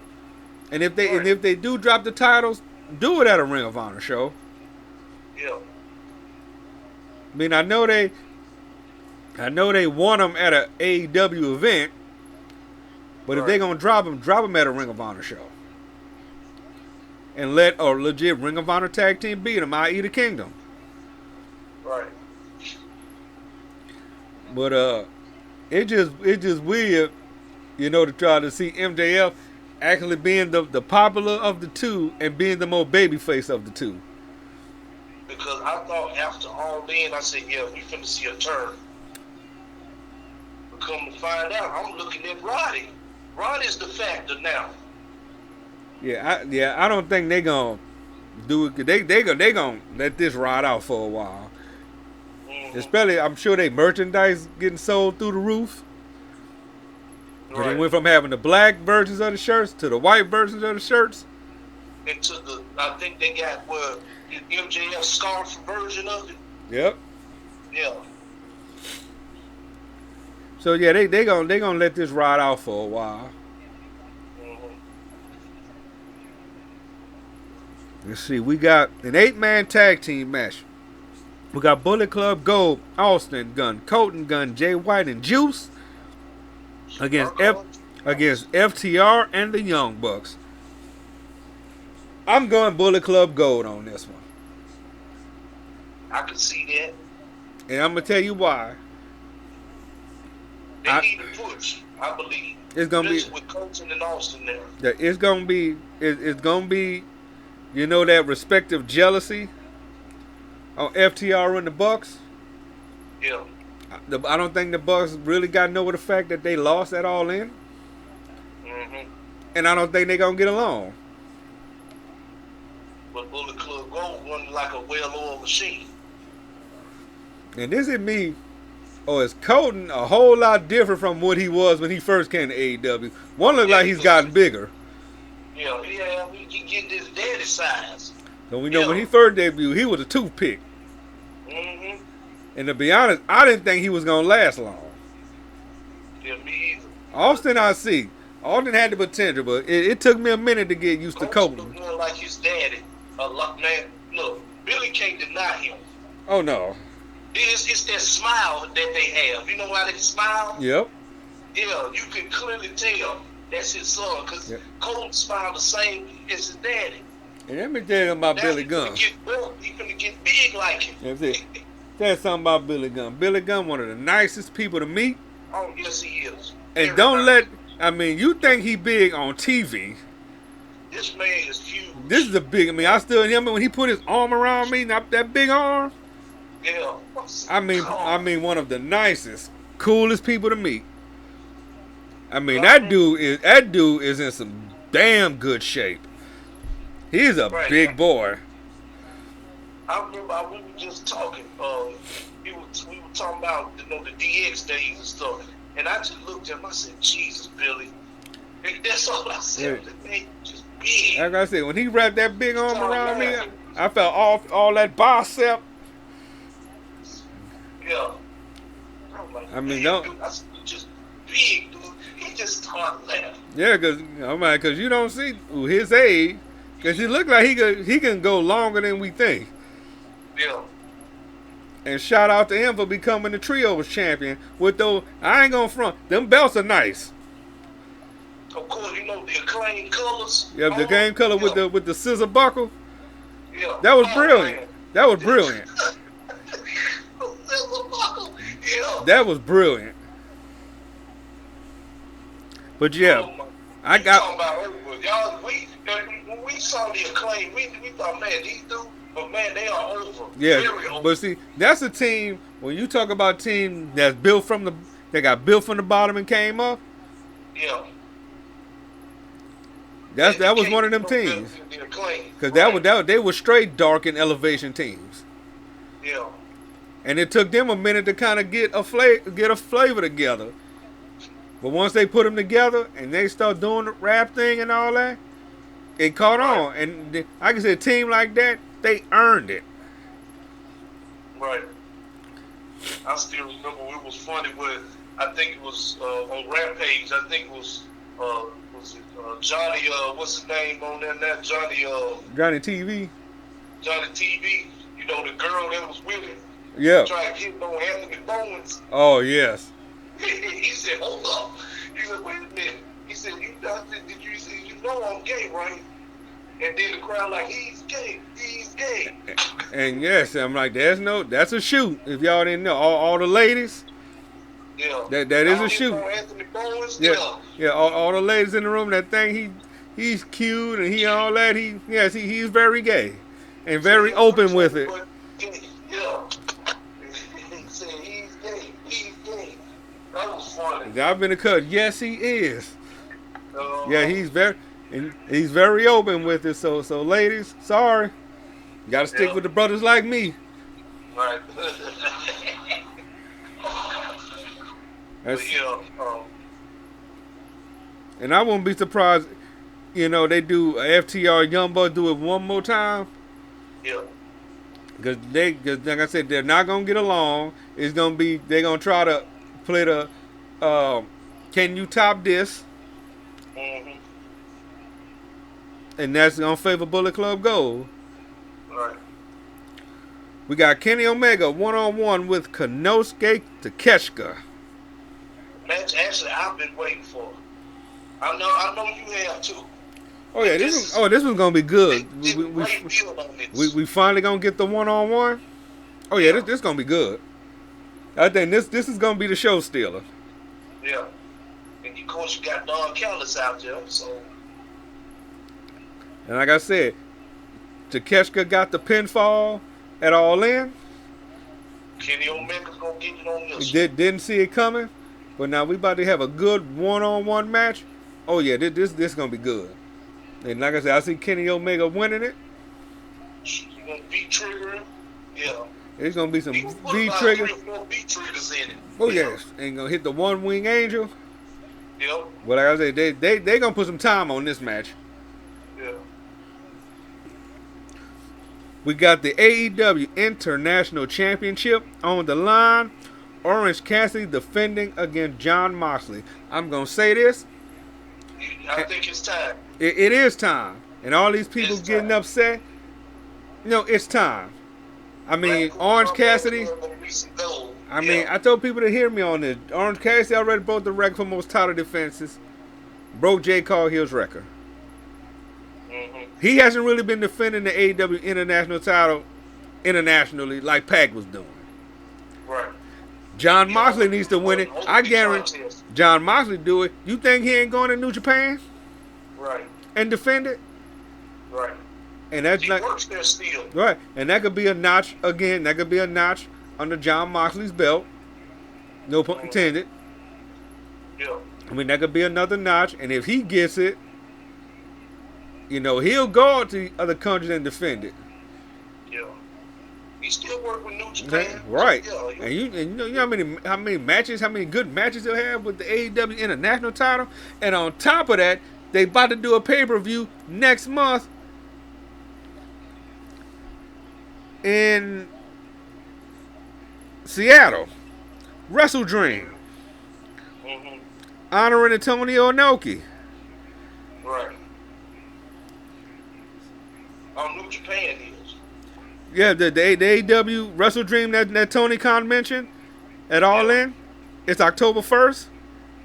And if they do drop the titles, do it at a Ring of Honor show. Yeah. I mean, I know they want them at a AEW event, but if they're gonna drop them at a Ring of Honor show, and let a legit Ring of Honor tag team beat them, i.e. the Kingdom. Right. But it just weird, to try to see MJF actually being the popular of the two and being the more babyface of the two. Because I thought after all in, I said, yeah, we finna see a turn. But come to find out, I'm looking at Roddy. Roddy's the factor now. Yeah, I don't think they gonna do it. They gonna let this ride out for a while. Mm-hmm. Especially, I'm sure they merchandise getting sold through the roof. Right. They went from having the black versions of the shirts to the white versions of the shirts. And to I think they got the MJF scarf version of it. Yep. Yeah. So yeah, they gonna let this ride out for a while. Let's see, we got an 8-man tag team match. We got Bullet Club Gold, Austin Gunn, Colton Gunn, Jay White, and Juice against FTR and the Young Bucks. I'm going Bullet Club Gold on this one. I can see that. And I'm gonna tell you why. They need a push, I believe. It's gonna be with Colton and Austin there. It's gonna be that respective jealousy on FTR and the Bucks. Yeah. I don't think the Bucks really got over the fact that they lost at All In. Mm-hmm. And I don't think they're going to get along. But Bullet Club Gold run like a well-oiled machine. And this is me. Oh, is Colton a whole lot different from what he was when he first came to AEW? One look like he's gotten bigger. Yeah, he get this daddy size. So we know when he first debuted, he was a toothpick. Mm-hmm. And to be honest, I didn't think he was going to last long. Yeah, me either. Austin, I see. Austin had the potential, but it took me a minute to get used to Colton. Look more like his daddy. A lot, man. Look, Billy can't deny him. Oh, no. It's that smile that they have. You know why they smile? Yep. Yeah, you can clearly tell that's his son, because Colton smiled the same as his daddy. And let me tell you about Billy Gunn. He's going to get big like him. That's it. Tell you something about Billy Gunn. Billy Gunn, one of the nicest people to meet. Oh, yes, he is. And don't let, you think he big on TV. This man is huge. This is a big, I still remember when he put his arm around me, not that big arm. Yeah. I mean, one of the nicest, coolest people to meet. That dude is in some damn good shape. He's a big boy. I remember we were just talking. We were talking about the DX days and stuff, and I just looked at him. I said, "Jesus, Billy." That's all I said. The man just big. Like I said, when he wrapped that big arm around me, I felt all that bicep. Yeah. Don't. I said, just big, dude. He just started laughing. Yeah, because you don't see his age, because he look like he can go longer than we think. Yeah. And shout out to him for becoming the Trios champion. I ain't gonna front. Them belts are nice. Of course, the acclaimed colors. Yeah, the game color with the scissor buckle. Yeah. That was brilliant. Man. That was brilliant. Yeah. That was brilliant. But yeah, I got. When we saw the acclaim, we thought, man, these dudes, but man, they are over. Yeah, but see, that's a team. When you talk about a team that's got built from the bottom and came up. Yeah. That was one of them teams. Because they were straight dark and elevation teams. Yeah. And it took them a minute to kind of get a flavor together. But once they put them together and they start doing the rap thing and all that, It caught on, and like I said, a team like that, they earned it. Right. I still remember it was funny when I think it was on Rampage. I think it was Johnny? What's his name on there now? Johnny TV. Johnny TV. You know the girl that was with him. Yeah. Trying to get on Anthony Bowens. Oh yes. He said, "Hold up." He said, "Wait a minute." He said, "Did you say you know I'm gay, right?" And then the crowd like, "He's gay. He's gay." And yes, I'm like, that's a shoot. If y'all didn't know, all the ladies. Yeah. That is a shoot. Anthony Bowens. Yeah. All the ladies in the room that think he's cute and he all that. He's very gay and very open with it. Yeah. He said he's gay. He's gay. That was funny. I've been a cut. Yes, he is. Yeah, he's very open with it. So ladies, sorry, you got to stick with the brothers like me. Right. And I wouldn't be surprised, they do a FTR Young Bucks do it one more time. Yeah. Because like I said, they're not gonna get along. They're gonna try to play the can you top this? Mm-hmm. And that's gonna favor Bullet Club Gold. Right. We got Kenny Omega 1-on-1 with Konosuke Takeshita. Match actually I've been waiting for. I know you have too. Oh yeah, this one's gonna be good. We finally gonna get the 1-on-1. Oh yeah, this is gonna be good. I think this is gonna be the show stealer. Yeah, and of course you got Don Callis out there, so. And like I said, Takeshita got the pinfall at All In. Kenny Omega's gonna get it on this. Didn't see it coming, but now we about to have a good 1-on-1 match. Oh yeah, this gonna be good. And like I said, I see Kenny Omega winning it. He's gonna beat triggering. Yeah. There's gonna be some V triggers. 3 or 4 V triggers in it. Oh yes, and gonna hit the One Wing Angel. Yep. But like I said, they gonna put some time on this match. Yeah. We got the AEW International Championship on the line. Orange Cassidy defending against Jon Moxley. I'm gonna say this. I think it's time. It is time. And all these people getting upset. It's time. I mean, Orange Cassidy. I told people to hear me on this. Orange Cassidy already broke the record for most title defenses. Broke Jay Cargill's record. Mm-hmm. He hasn't really been defending the AEW International title internationally like Pac was doing. Right. Jon Moxley needs to win it. I guarantee Jon Moxley do it. You think he ain't going to New Japan? Right. And defend it? Right. And that's he works there still. Right. And that could be a notch again. That could be a notch under Jon Moxley's belt. No pun intended. Yeah. I mean, that could be another notch. And if he gets it, he'll go out to other countries and defend it. Yeah. He still work with New Japan. Right. Yeah, And you know how many good matches he'll have with the AEW International title. And on top of that, they about to do a pay-per-view next month in Seattle. Wrestle Dream. Mm-hmm. Honoring Antonio Inoki. Right. On New Japan is. Yeah, the AEW Wrestle Dream that Tony Khan mentioned at All In. It's October 1st.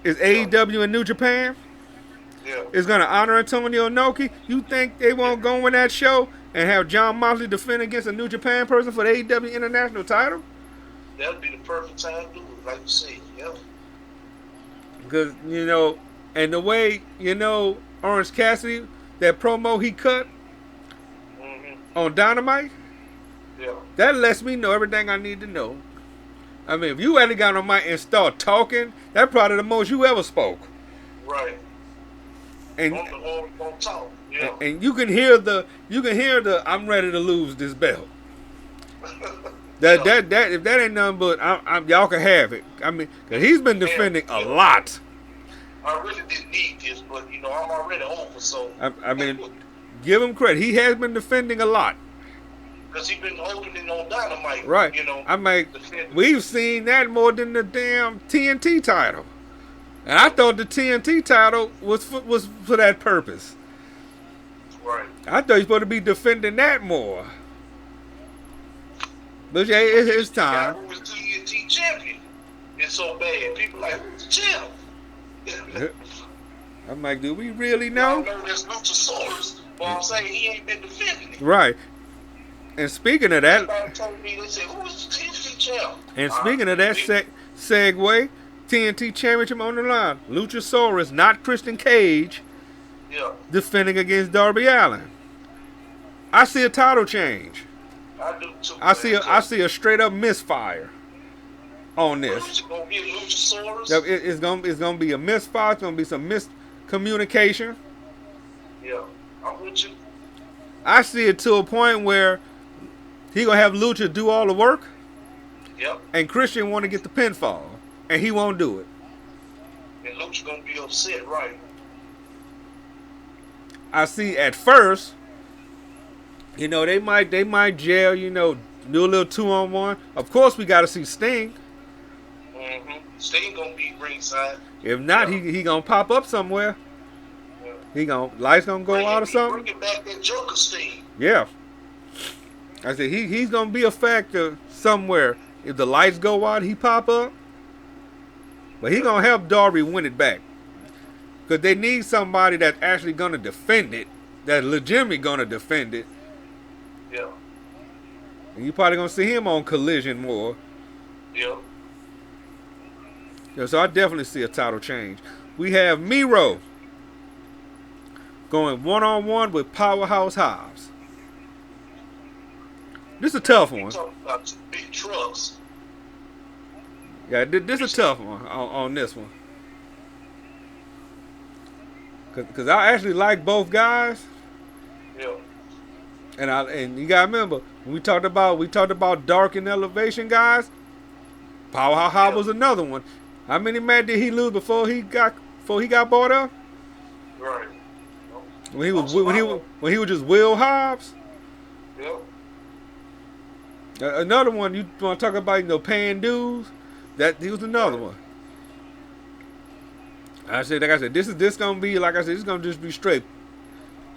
It's AEW in New Japan. Yeah. It's going to honor Antonio Inoki. You think they won't go in that show and have Jon Moxley defend against a New Japan person for the AEW International title? That would be the perfect time to do it, like you said, yeah. Because, and the way, Orange Cassidy, that promo he cut on Dynamite, that lets me know everything I need to know. I mean, if you hadn't got on mic and start talking, that's probably the most you ever spoke. Right. And on talk. Yeah. And you can hear the I'm ready to lose this belt. That if that ain't nothing but y'all can have it. I mean, cause he's been defending a lot. I really didn't need this, but I'm already over. So I mean, Give him credit. He has been defending a lot. Because he's been holding it on Dynamite. Right. You know. I mean, we've seen that more than the damn TNT title. And I thought the TNT title was for that purpose. Right. I thought he's supposed to be defending that more. But yeah, it's time. Who was TNT champion? It's so bad. People like, who's the champ? I'm like, do we really I know? know there's Luchasaurus, but I'm saying he ain't been defending it. Right. And speaking of that, Everybody told me, they said, who is the TNT champ? and speaking of that segue, TNT Championship on the line. Luchasaurus, not Christian Cage, defending against Darby Allin. I see a title change. I do too. I see a straight up misfire on this. It's gonna be a Luchasaurus. It's gonna be a misfire. It's gonna be some miscommunication. Yeah, I'm with you. I see it to a point where he gonna have Lucha do all the work. Yep. And Christian want to get the pinfall, and he won't do it. And Lucha gonna be upset, right? I see at first, you know, they might jail, you know, do a little 2-on-1. Of course, we got to see Sting. Mm-hmm. Sting gonna be ringside. If not, he gonna pop up somewhere. Yeah. Lights gonna go out or something. Bringing back that Joker Sting. Yeah. I said he's gonna be a factor somewhere. If the lights go out, he pop up. But he gonna help Darby win it back. Because they need somebody that's actually gonna defend it. That's legitimately gonna defend it. Yeah. And you probably gonna see him on Collision more. Yeah. Yeah, so I definitely see a title change. We have Miro going 1-on-1 with Powerhouse Hobbs. This is a tough one. Talking about two big trucks. Yeah, this is a tough one on this one. Cause I actually like both guys. Yeah. And you gotta remember when we talked about Dark and Elevation guys. Powerhouse Hobbs was another one. How many men did he lose before he got bought up? Right. When he was just Will Hobbs. Yeah. Another one you want to talk about, you know, paying dues. That he was another one. Like I said, this gonna be like I said, it's gonna just be straight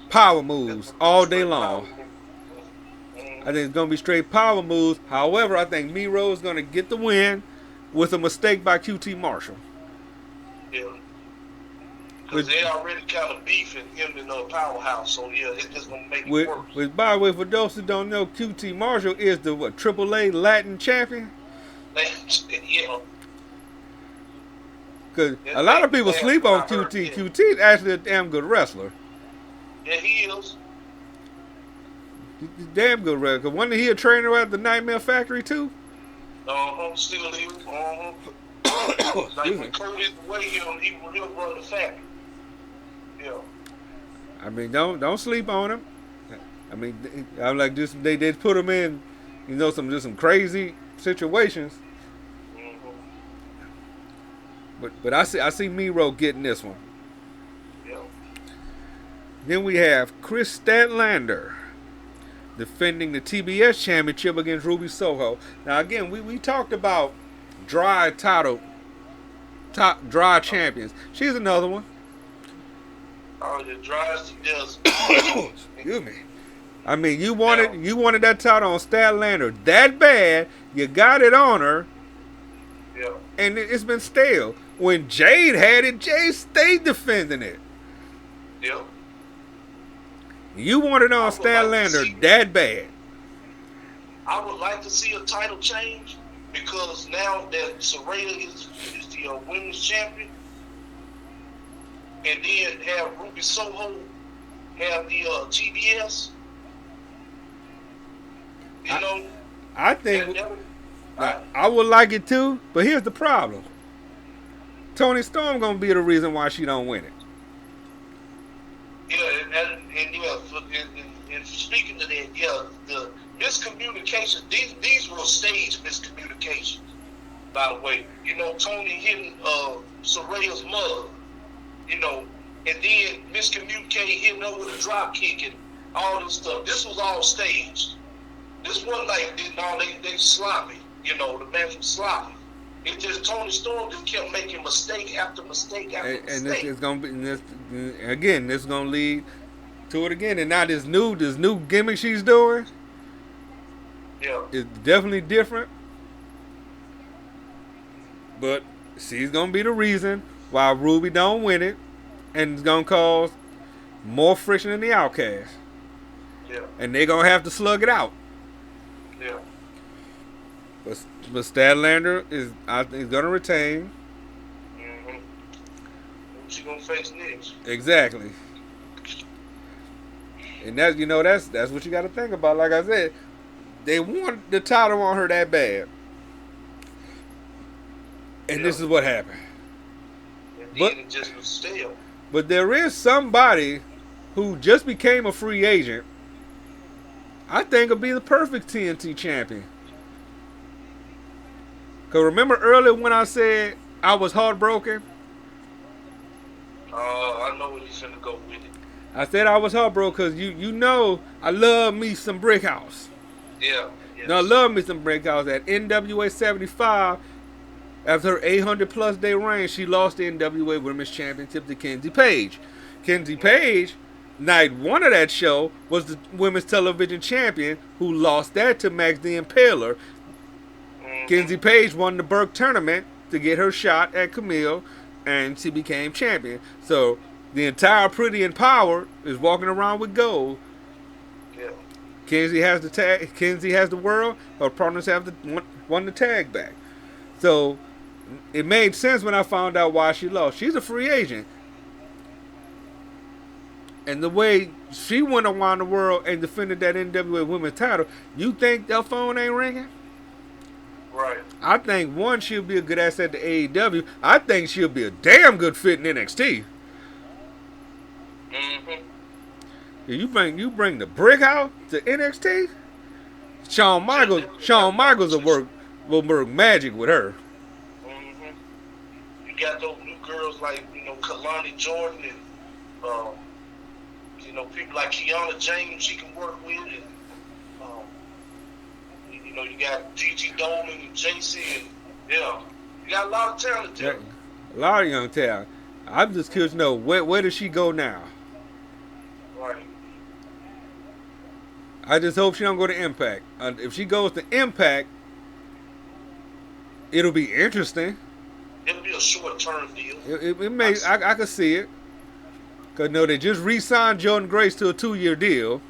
power moves all day long. I think it's gonna be straight power moves. However, I think Miro is gonna get the win with a mistake by QT Marshall. Yeah. Because they already kind of beefing him in the Powerhouse, so yeah, it's just gonna make it worse. Which, by the way, for those who don't know, QT Marshall is the AAA Latin champion. Yeah. Because a lot of people sleep on QT. QT is actually a damn good wrestler. Yeah, he is. He's a damn good wrestler. Because wasn't he a trainer at the Nightmare Factory too? Still he was. Like when Cody away, he'll run the factory. Yeah. I mean, don't sleep on him. I mean, I'm like this. They put him in, you know, some crazy situations. But I see Miro getting this one. Yeah. Then we have Chris Statlander defending the TBS championship against Ruby Soho. Now again, we talked about dry champions. She's another one. Oh, the dry as the desert. Excuse me. I mean, you wanted that title on Statlander that bad. You got it on her. Yeah. And it's been stale. When Jade had it, Jade stayed defending it. Yeah. You wanted on Statlander that bad. I would like to see a title change because now that Saraya is the women's champion, and then have Ruby Soho have the TBS. You know. I think I would like it too, but here's the problem. Toni Storm gonna be the reason why she don't win it. Yeah, and speaking of that, yeah, the miscommunication, these were stage miscommunications, by the way. You know, Tony hitting Saraya's mother, you know, and then miscommunicate hitting her with a drop kick, and all this stuff. This was all staged. This wasn't like they sloppy. You know, the match was sloppy. It just Tony Storm just kept making mistake after mistake after mistake. And this is gonna be this again. This is gonna lead to it again. And now this new gimmick she's doing. Yeah. Is definitely different. But she's gonna be the reason why Ruby don't win it, and it's gonna cause more friction in the Outcast. Yeah. And they're gonna have to slug it out. Yeah. But Statlander I think is gonna retain. Mm-hmm. Who's she gonna face next? Exactly. And that's what you got to think about. Like I said, they want the title on her that bad, and this is what happened. But it just was stale. But there is somebody who just became a free agent. I think will be the perfect TNT champion. Cause remember earlier when I said I was heartbroken? I know where you're finna go with it. I said I was heartbroken because you know I love me some Brickhouse. Yeah. Yes. Now I love me some Brickhouse. At NWA 75, after her 800+ day reign, she lost the NWA Women's Championship to Kenzie Page. Kenzie Page, night one of that show, was the Women's Television Champion who lost that to Max the Impaler. Kenzie Page won the Burke tournament to get her shot at Camille, and she became champion. So the entire Pretty and Power is walking around with gold. Yeah. Kenzie has the tag. Kenzie has the world. Her partners have won the tag back. So it made sense when I found out why she lost. She's a free agent, and the way she went around the world and defended that NWA Women's title, you think that phone ain't ringing? Right. I think one, she'll be a good asset to AEW. I think she'll be a damn good fit in NXT. Mm-hmm. You bring the Brick House to NXT. Shawn Michaels will work magic with her. Mm-hmm. You got those new girls like Kalani Jordan and people like Kiana James she can work with, and you got Gigi Dolman and JC, and you got a lot of talent there. A lot of young talent. I'm just curious to know where does she go now? Right. I just hope she don't go to Impact. If she goes to Impact, it'll be interesting. It'll be a short-term deal. It may. I could see it. Cause they just re-signed Jordan Grace to a 2-year deal.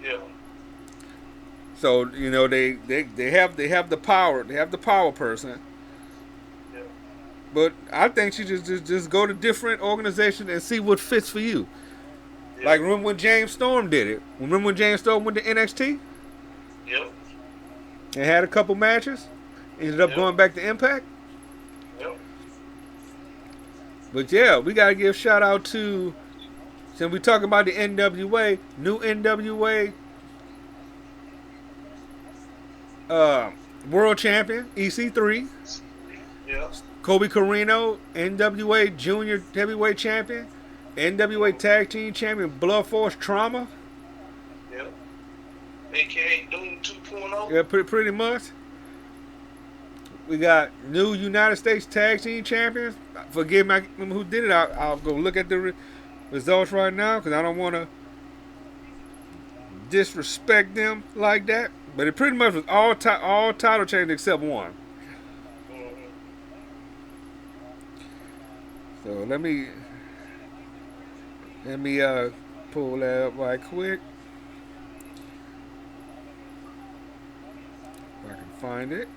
Yeah. So they have the power. They have the power person. Yeah. But I think she just go to different organizations and see what fits for you. Yeah. Like remember when James Storm did it? Remember when James Storm went to NXT? Yep. And had a couple matches? Ended up going back to Impact? Yep. But yeah, we gotta give shout out to, since we talking about the NWA, new NWA world champion, EC3. Yeah. Kobe Carino, NWA junior heavyweight champion. NWA tag team champion, Blood Force Trauma. Yep. AKA Doom 2.0. Yeah, pretty much. We got new United States tag team champions. Forgive me, I don't remember who did it. I'll go look at the results right now because I don't want to disrespect them like that. But it pretty much was all title changes except one. Mm-hmm. So let me pull that up right quick. If I can find it.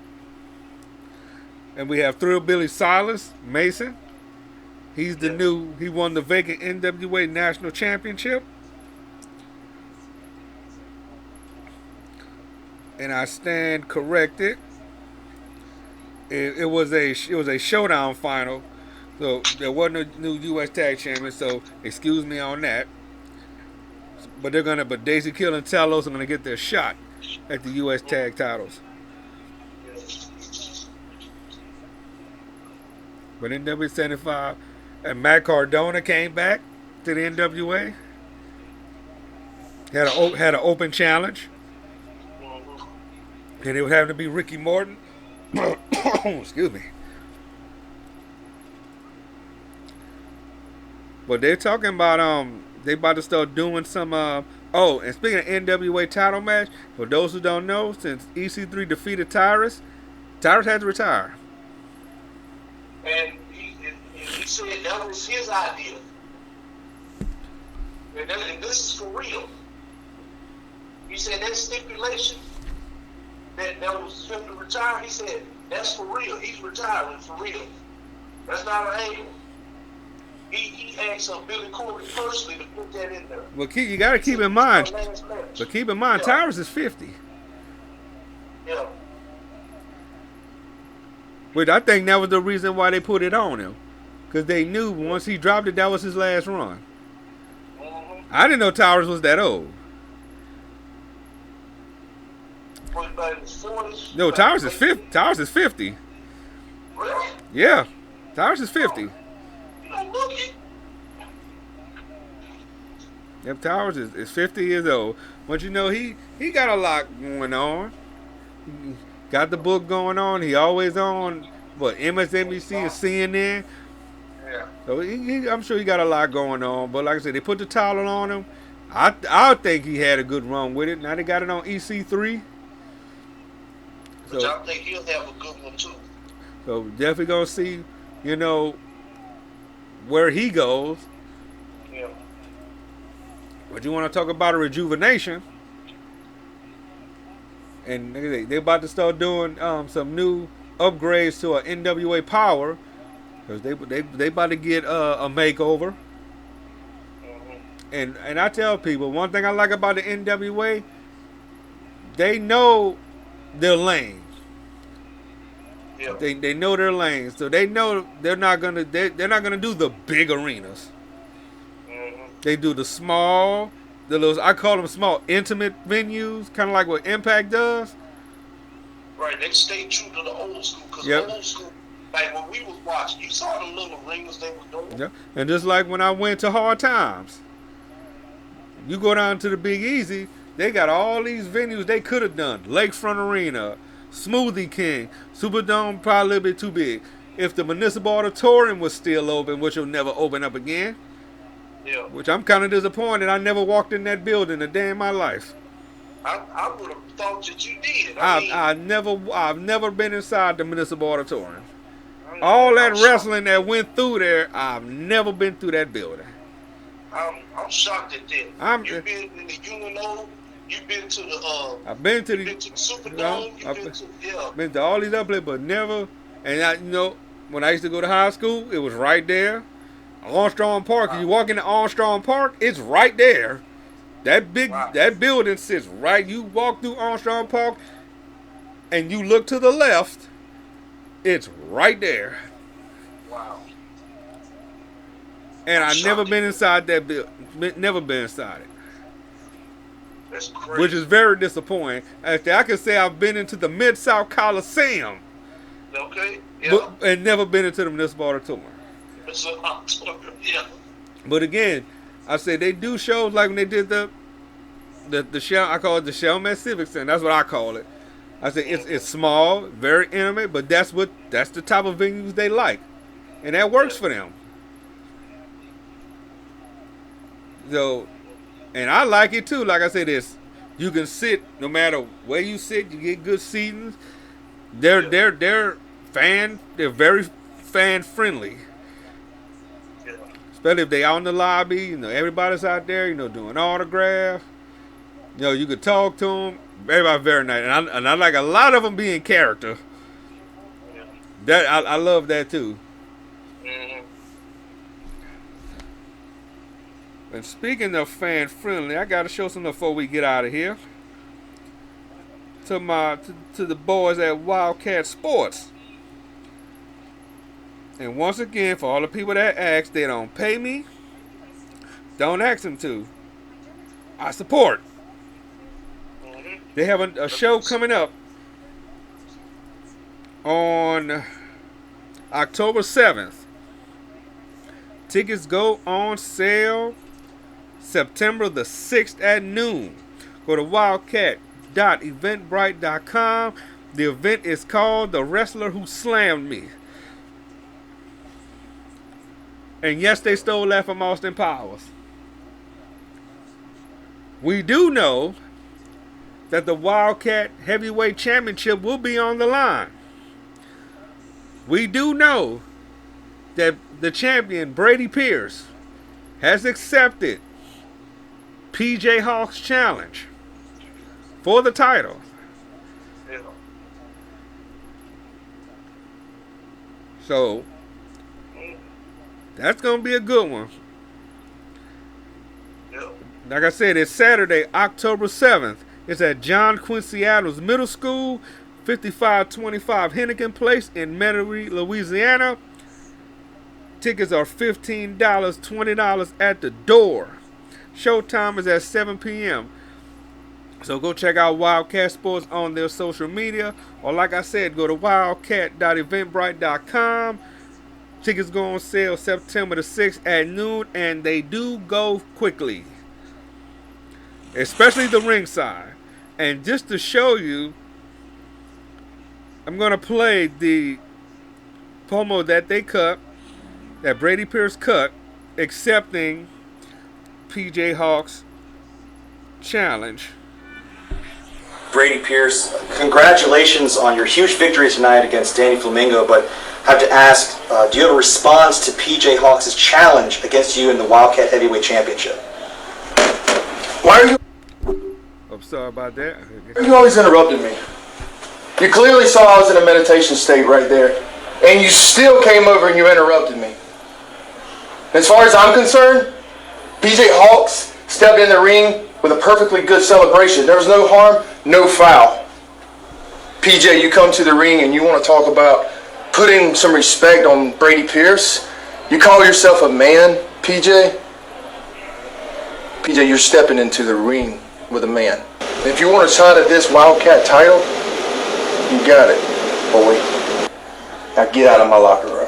And we have Thrillbilly Silas Mason. He's the he won the vacant NWA National Championship. And I stand corrected. It was a showdown final. So there wasn't a new US tag champion, so excuse me on that. But Daisy Kill and Talos are gonna get their shot at the US tag titles. But NWA 75 and Matt Cardona came back to the NWA. Had an open challenge, and it would have to be Ricky Morton. Excuse me. But they're talking about they about to start doing some oh, and speaking of NWA title match, for those who don't know, since EC3 defeated Tyrus had to retire. And he said that was his idea. And this is for real. He said that stipulation that was him to retire, he said that's for real. He's retiring for real. That's not an angle. He asked Billy Corgan personally to put that in there. Well, you got to keep in mind. But keep in mind, yeah. Tyrus is 50. Yeah. Which I think that was the reason why they put it on him, because they knew once he dropped it, that was his last run. Mm-hmm. I didn't know Tyrus was that old. No, Tyrus is 50. Tyrus is 50. Really? Yeah, Tyrus is 50. Yep, Towers is 50 years old. But you know, he got a lot going on. Got the book going on. He always on, MSNBC and CNN. Yeah. So I'm sure he got a lot going on. But like I said, they put the title on him. I think he had a good run with it. Now they got it on EC3. Which I think he'll have a good one too. So definitely gonna see, where he goes. Yeah. But you want to talk about a rejuvenation, and they about to start doing some new upgrades to an NWA Power, because they about to get a makeover. Mm-hmm. And I tell people, one thing I like about the NWA, they know their lanes. Yeah. They know their lanes, so they know they're not gonna do the big arenas. Mm-hmm. They do the small, I call them small, intimate venues, kind of like what Impact does. Right, they stay true to the old school, because the old school, like when we was watching, you saw the little arenas they were doing. Yeah, and just like when I went to Hard Times, you go down to the Big Easy, they got all these venues they could have done. Lakefront Arena, Smoothie King, Superdome, probably a little bit too big. If the Municipal Auditorium was still open, which will never open up again, yeah. Which I'm kind of disappointed. I never walked in that building a day in my life. I would have thought that you did. I've never been inside the Municipal Auditorium. All that wrestling that went through there, I've never been through that building. I'm shocked at that. You've been in the UNO. You've been to the I've been to the Superdome. I've been to all these other places, but never. And when I used to go to high school, it was right there. Armstrong Park. If you walk into Armstrong Park, it's right there. That building sits right. You walk through Armstrong Park, and you look to the left. It's right there. Wow. And I've never been inside that building. Never been inside it. That's crazy. Which is very disappointing. Actually, I can say I've been into the Mid-South Coliseum. Okay. Yeah. And never been into the Municipal Auditorium. Yeah. But again, I say they do shows like when they did the show. I call it the Shellman Civic Center. That's what I call it. I say it's small, very intimate, but that's the type of venues they like, and that works for them. So, and I like it too. Like I said, you can sit no matter where you sit. You get good seating. They're very fan friendly. Especially if they out in the lobby, everybody's out there, doing autographs. You could talk to them. Everybody very nice, and I like a lot of them being character. Yeah. That I love that too. Mm-hmm. And speaking of fan friendly, I got to show something before we get out of here. To the boys at Wildcat Sports. And once again, for all the people that ask, they don't pay me. Don't ask them to. I support. Mm-hmm. They have a show coming up on October 7th. Tickets go on sale September the 6th at noon. Go to wildcat.eventbrite.com. The event is called The Wrestler Who Slammed Me. And yes, they stole that from Austin Powers. We do know that the Wildcat Heavyweight Championship will be on the line. We do know that the champion, Brady Pierce, has accepted PJ Hawk's challenge for the title. Yeah. So, that's going to be a good one. Yeah. Like I said, it's Saturday, October 7th. It's at John Quincy Adams Middle School, 5525 Henneken Place in Metairie, Louisiana. Tickets are $15, $20 at the door. Showtime is at 7 p.m. So go check out Wildcat Sports on their social media. Or like I said, go to wildcat.eventbrite.com. Tickets go on sale September the 6th at noon, and they do go quickly. Especially the ringside. And just to show you, I'm going to play the promo that they cut, that Brady Pierce cut, accepting PJ Hawk's challenge. Brady Pierce, congratulations on your huge victory tonight against Danny Flamingo, but I have to ask, do you have a response to PJ Hawk's challenge against you in the Wildcat Heavyweight Championship? Why are you... I'm sorry about that. Why are you always interrupting me? You clearly saw I was in a meditation state right there, and you still came over and you interrupted me. As far as I'm concerned, PJ Hawks stepped in the ring with a perfectly good celebration. There was no harm, no foul. PJ, you come to the ring and you want to talk about putting some respect on Brady Pierce. You call yourself a man, PJ? PJ, you're stepping into the ring with a man. And if you want a shot at this Wildcat title, you got it, boy. Now get out of my locker room.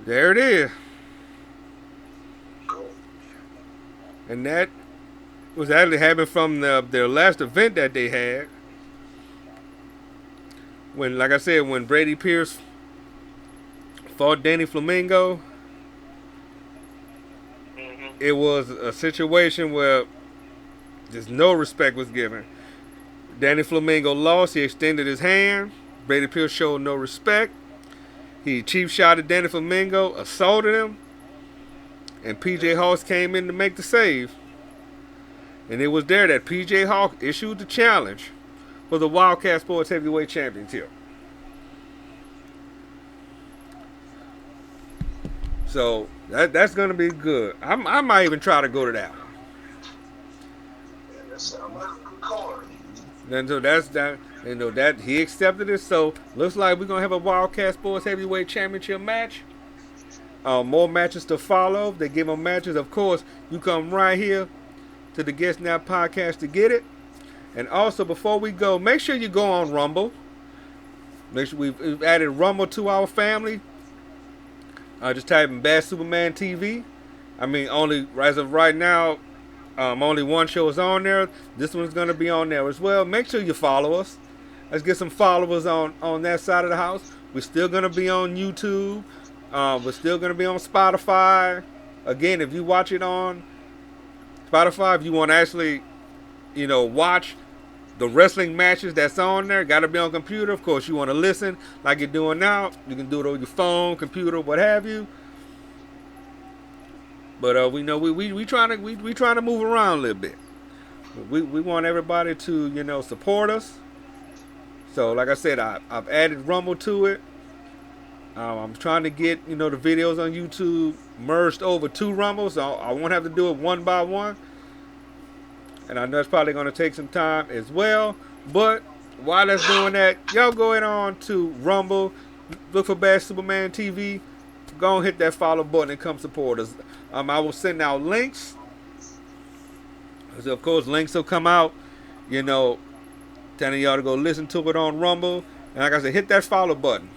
There it is. And that was actually happening from their last event that they had. When, like I said, when Brady Pierce fought Danny Flamingo, it was a situation where just no respect was given. Danny Flamingo lost. He extended his hand. Brady Pierce showed no respect. He cheap shotted Danny Flamingo, assaulted him, and PJ Hawks came in to make the save. And it was there that PJ Hawks issued the challenge for the Wildcat Sports Heavyweight Championship. So that's gonna be good. I might even try to go to that one. Yeah, that sounds like a good card. And so that's that. You know that he accepted it. So looks like we're gonna have a Wildcat Sports Heavyweight Championship match. More matches to follow. They give them matches. Of course, you come right here to the Guest Now podcast to get it. And also, before we go, make sure you go on Rumble. Make sure we've added Rumble to our family. Just type in Bad Superman TV. I mean, only as of right now, only one show is on there. This one's going to be on there as well. Make sure you follow us. Let's get some followers on that side of the house. We're still going to be on YouTube. We're still going to be on Spotify. Again, if you watch it on Spotify, if you want to actually, watch the wrestling matches that's on there, got to be on computer. Of course, you want to listen like you're doing now. You can do it on your phone, computer, what have you. But we know we trying to move around a little bit. We want everybody to support us. So like I said, I've added Rumble to it. I'm trying to get the videos on YouTube merged over to Rumble, so I won't have to do it one by one. And I know it's probably going to take some time as well. But while that's doing that, y'all go on to Rumble, look for Bad Superman TV. Go and hit that follow button and come support us. I will send out links. So of course, links will come out, telling y'all to go listen to it on Rumble. And like I said, hit that follow button.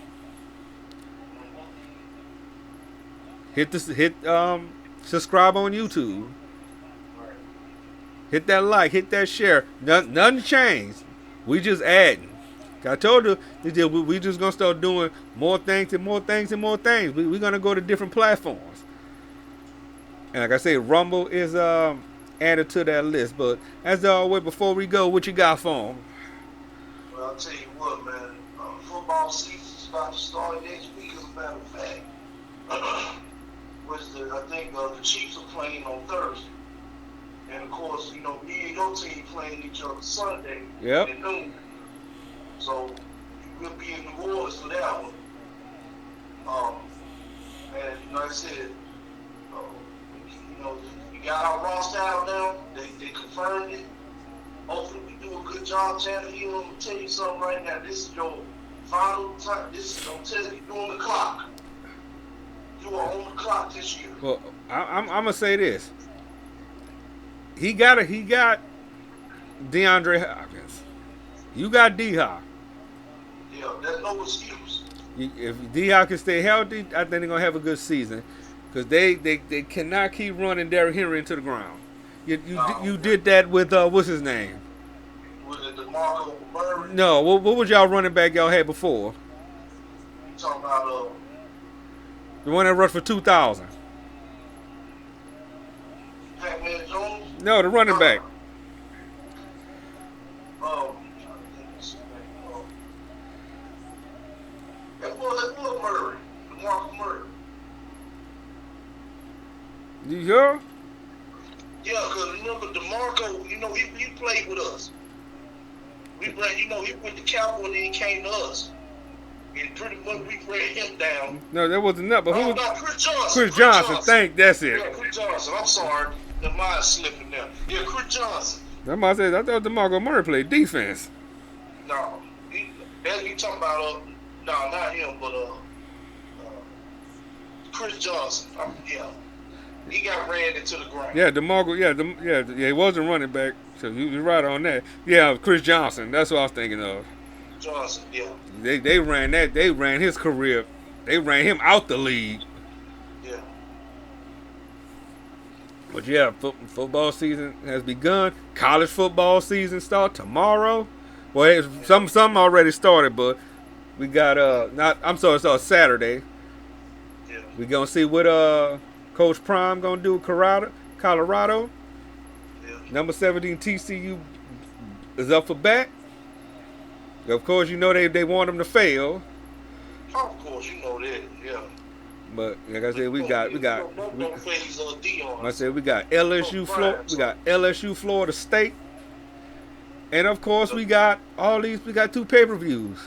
hit subscribe on YouTube. Hit that like, hit that share. Nothing changed. We just adding. I told you we just gonna start doing more things and more things and more things. We're gonna go to different platforms. And like I say, Rumble is added to that list. But as always, before we go, what you got for them? Well, I'll tell you what, man. Football season's about to start next week, as a matter of fact. I think the Chiefs are playing on Thursday. And of course, me and your team playing each other Sunday at noon. So we'll be in New Orleans for that one. And like I said, we got our roster out now. They confirmed it. Hopefully we do a good job, Tanner Hill. I'm gonna tell you something right now. This is your final time. I'm telling you, you're on the clock. You are on the clock this year. Well, I'm gonna say this. He got DeAndre Hopkins. You got D-Hop. Yeah, there's no excuse. If D-Hop can stay healthy, I think they're gonna have a good season. Because they cannot keep running Derrick Henry into the ground. You did that with what's his name? Was it DeMarco Murray? No, what was y'all running back y'all had before? You talking about the one that rushed for 2,000. Pac-Man Jones? No, the running back. That was Murray. DeMarco Murray. You sure? Yeah, because remember DeMarco, he played with us. He went to Cowboy and then he came to us. And pretty much we ran him down. No, that wasn't that. But who was? No, Chris Johnson. Chris Johnson. That's it. Yeah, Chris Johnson. I'm sorry. The mind's slipping now. Yeah, Chris Johnson. Somebody said, I thought DeMarco Murray played defense. No. You talking about, no, not him, but Chris Johnson. Yeah. He got ran into the ground. Yeah, DeMarco, he wasn't running back, so you're right on that. Yeah, Chris Johnson, that's what I was thinking of. Johnson, yeah. They ran his career, they ran him out the league. Yeah. But yeah, football season has begun. College football season start tomorrow. Well, some already started, but we got it starts Saturday. Yeah. We gonna see what Coach Prime gonna do with Colorado. Yeah. Number 17 TCU is up for bat. Of course, they want them to fail. Of course, that. Yeah. But like I said, we got LSU, Florida. We got LSU, Florida State, and of course we got all these. We got 2 pay-per-views.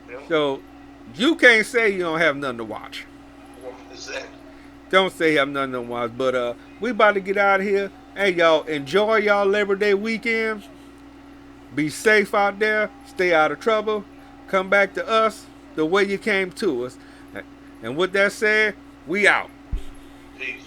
Yeah. So you can't say you don't have nothing to watch. Exactly. Don't say you have nothing to watch. But we about to get out of here. Hey, y'all, enjoy y'all Labor Day weekend. Be safe out there. Stay out of trouble. Come back to us the way you came to us. And with that said, we out. Peace.